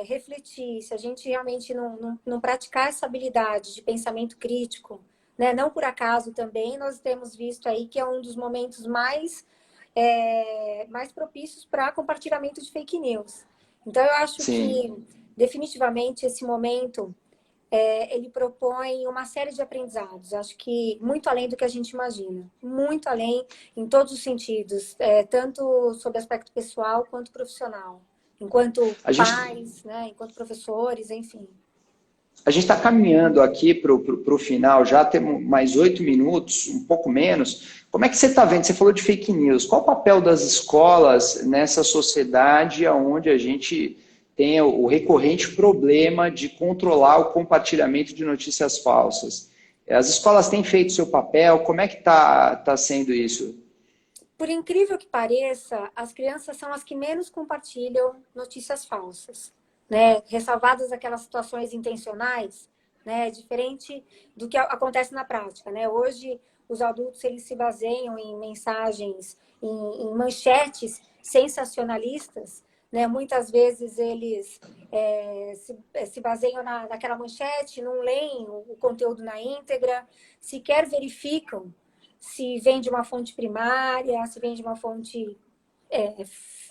refletir, se a gente realmente não praticar essa habilidade de pensamento crítico, né? Não por acaso também nós temos visto aí que é um dos momentos mais propícios para compartilhamento de fake news. Então, eu acho que definitivamente esse momento ele propõe uma série de aprendizados. Acho que muito além do que a gente imagina. Muito além, em todos os sentidos. Tanto sob aspecto pessoal quanto profissional. Enquanto pais, né, enquanto professores, enfim. A gente está caminhando aqui para o final, já temos mais 8 minutos, um pouco menos. Como é que você está vendo? Você falou de fake news. Qual o papel das escolas nessa sociedade onde a gente tem o recorrente problema de controlar o compartilhamento de notícias falsas? As escolas têm feito seu papel? Como é que está sendo isso? Por incrível que pareça, as crianças são as que menos compartilham notícias falsas, né? Ressalvadas aquelas situações intencionais, né? Diferente do que acontece na prática, né? Hoje, os adultos eles se baseiam em mensagens, em manchetes sensacionalistas, né? Muitas vezes eles se baseiam naquela manchete, não leem o conteúdo na íntegra, sequer verificam se vem de uma fonte primária, se vem de uma fonte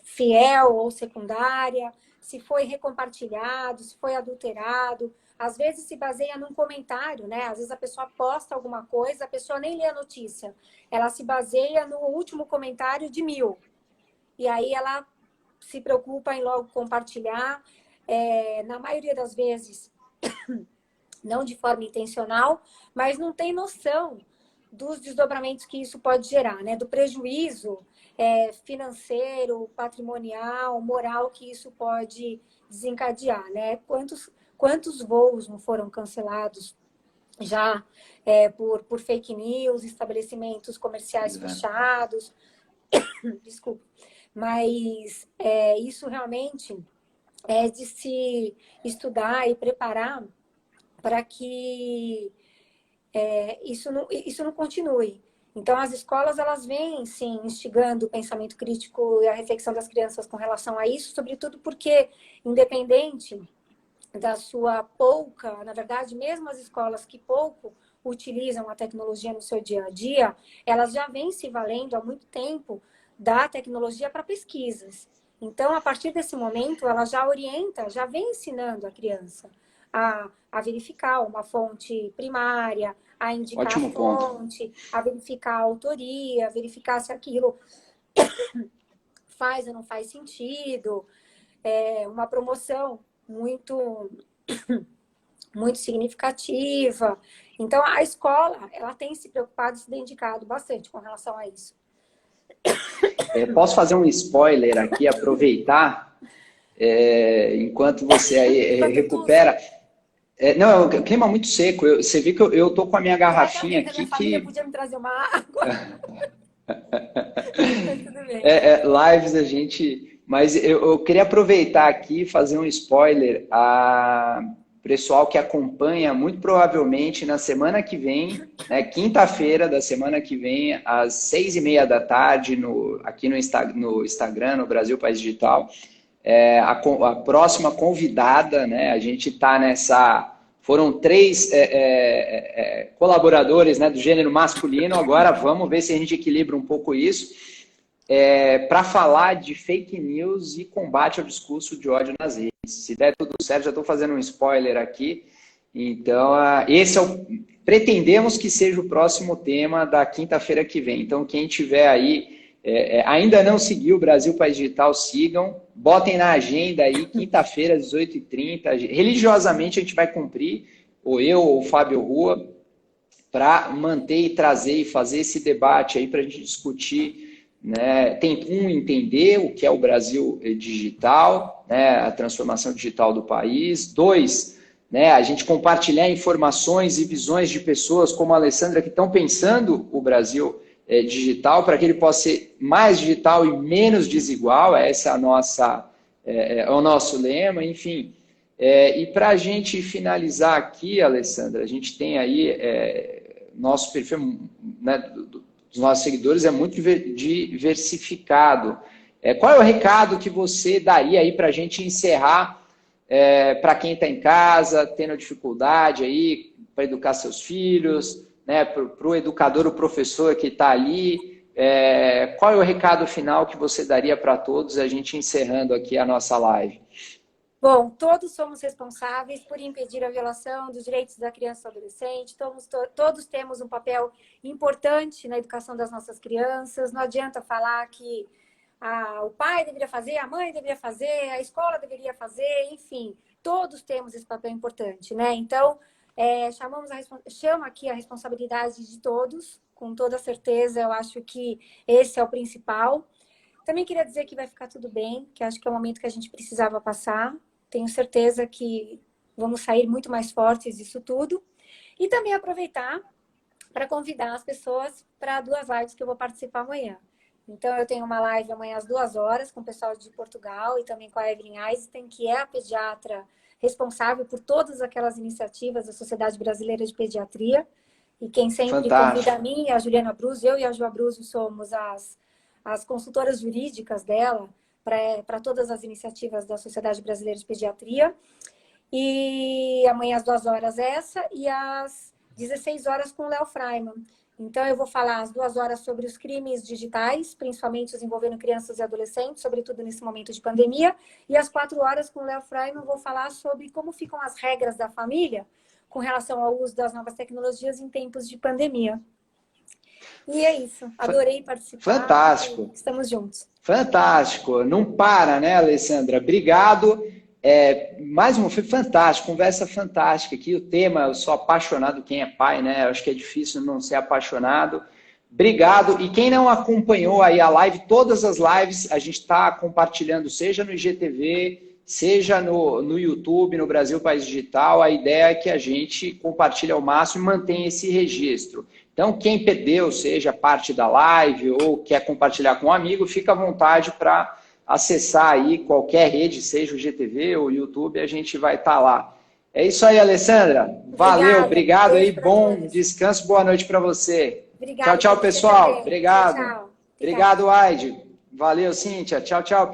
fiel ou secundária, se foi recompartilhado, se foi adulterado. Às vezes se baseia num comentário, né? Às vezes a pessoa posta alguma coisa, a pessoa nem lê a notícia. Ela se baseia no último comentário de 1000. E aí ela se preocupa em logo compartilhar. Na maioria das vezes, não de forma intencional, mas não tem noção dos desdobramentos que isso pode gerar, né? Do prejuízo financeiro, patrimonial, moral que isso pode desencadear, né? Quantos voos não foram cancelados já por fake news, estabelecimentos comerciais fechados? Desculpa. Mas isso realmente é de se estudar e preparar para que isso não continue. Então, as escolas, elas vêm, sim, instigando o pensamento crítico e a reflexão das crianças com relação a isso, sobretudo porque, independente da sua pouca, na verdade, mesmo as escolas que pouco utilizam a tecnologia no seu dia a dia, elas já vêm se valendo há muito tempo da tecnologia para pesquisas. Então, a partir desse momento, ela já orienta, já vem ensinando a criança a verificar uma fonte primária, a indicar Ótimo a fonte, a verificar a autoria, verificar se aquilo faz ou não faz sentido. Uma promoção muito, muito significativa. Então, a escola, ela tem se preocupado e se dedicado bastante com relação a isso. Posso fazer um spoiler aqui, aproveitar, enquanto você aí recupera. Não, é um clima muito seco. Você viu que eu tô com a minha garrafinha aqui minha família podia me trazer uma água. Mas tudo bem. Lives a gente... Mas eu queria aproveitar aqui e fazer um spoiler. A pessoal que acompanha, muito provavelmente, na semana que vem, né, quinta-feira da semana que vem, às 6h30 da tarde, aqui no Instagram, no Brasil País Digital, a próxima convidada, né, a gente está nessa... Foram 3 colaboradores, né, do gênero masculino, agora vamos ver se a gente equilibra um pouco isso, para falar de fake news e combate ao discurso de ódio nas redes. Se der tudo certo, já estou fazendo um spoiler aqui. Então, esse pretendemos que seja o próximo tema da quinta-feira que vem. Então, quem tiver aí, ainda não seguiu o Brasil País Digital, sigam, botem na agenda aí, quinta-feira, às 18h30. Religiosamente, a gente vai cumprir, ou eu, ou o Fábio Rua, para manter e trazer e fazer esse debate aí para a gente discutir, né, entender o que é o Brasil digital, né, a transformação digital do país. 2, né, a gente compartilhar informações e visões de pessoas como a Alessandra que estão pensando o Brasil digital para que ele possa ser mais digital e menos desigual. Essa é o nosso lema, enfim. E para a gente finalizar aqui, Alessandra, a gente tem aí nosso perfil, né, dos nossos seguidores é muito diversificado. Qual é o recado que você daria aí para a gente encerrar, para quem está em casa, tendo dificuldade aí para educar seus filhos, né, para o educador, o professor que está ali? Qual é o recado final que você daria para todos, a gente encerrando aqui a nossa live? Bom, todos somos responsáveis por impedir a violação dos direitos da criança e do adolescente. Todos temos um papel importante na educação das nossas crianças. Não adianta falar que o pai deveria fazer, a mãe deveria fazer, a escola deveria fazer, enfim. Todos temos esse papel importante, né? Então, chama aqui a responsabilidade de todos, com toda certeza. Eu acho que esse é o principal. Também queria dizer que vai ficar tudo bem, que acho que é o momento que a gente precisava passar. Tenho certeza que vamos sair muito mais fortes disso tudo. E também aproveitar para convidar as pessoas para 2 lives que eu vou participar amanhã. Então, eu tenho uma live amanhã às 2h com o pessoal de Portugal e também com a Evelyn Eisen, que é a pediatra responsável por todas aquelas iniciativas da Sociedade Brasileira de Pediatria. E quem sempre convida a mim, a Juliana Bruzzo, eu e a Ju Bruzzo somos as consultoras jurídicas dela para todas as iniciativas da Sociedade Brasileira de Pediatria. E amanhã às 2h essa e às 16h com o Léo Freiman. Então, eu vou falar às 2h sobre os crimes digitais, principalmente os envolvendo crianças e adolescentes, sobretudo nesse momento de pandemia. E às 4h com o Léo Freiman vou falar sobre como ficam as regras da família com relação ao uso das novas tecnologias em tempos de pandemia. E é isso. Adorei participar. Fantástico. Estamos juntos. Fantástico. Não para, né, Alessandra? Obrigado. Foi fantástico, conversa fantástica aqui. O tema, eu sou apaixonado, quem é pai, né? Eu acho que é difícil não ser apaixonado. Obrigado. E quem não acompanhou aí a live, todas as lives a gente está compartilhando, seja no IGTV, seja no YouTube, no Brasil País Digital. A ideia é que a gente compartilhe ao máximo e mantenha esse registro. Então, quem perdeu, seja parte da live ou quer compartilhar com um amigo, fica à vontade para acessar aí qualquer rede, seja o IGTV ou o YouTube, a gente vai estar lá. É isso aí, Alessandra. Valeu, obrigado aí, bom todos. Descanso, boa noite para você. Obrigada, tchau, pessoal. Obrigado. Tchau, tchau. Obrigado, Aide. Valeu, Cíntia. Tchau, tchau.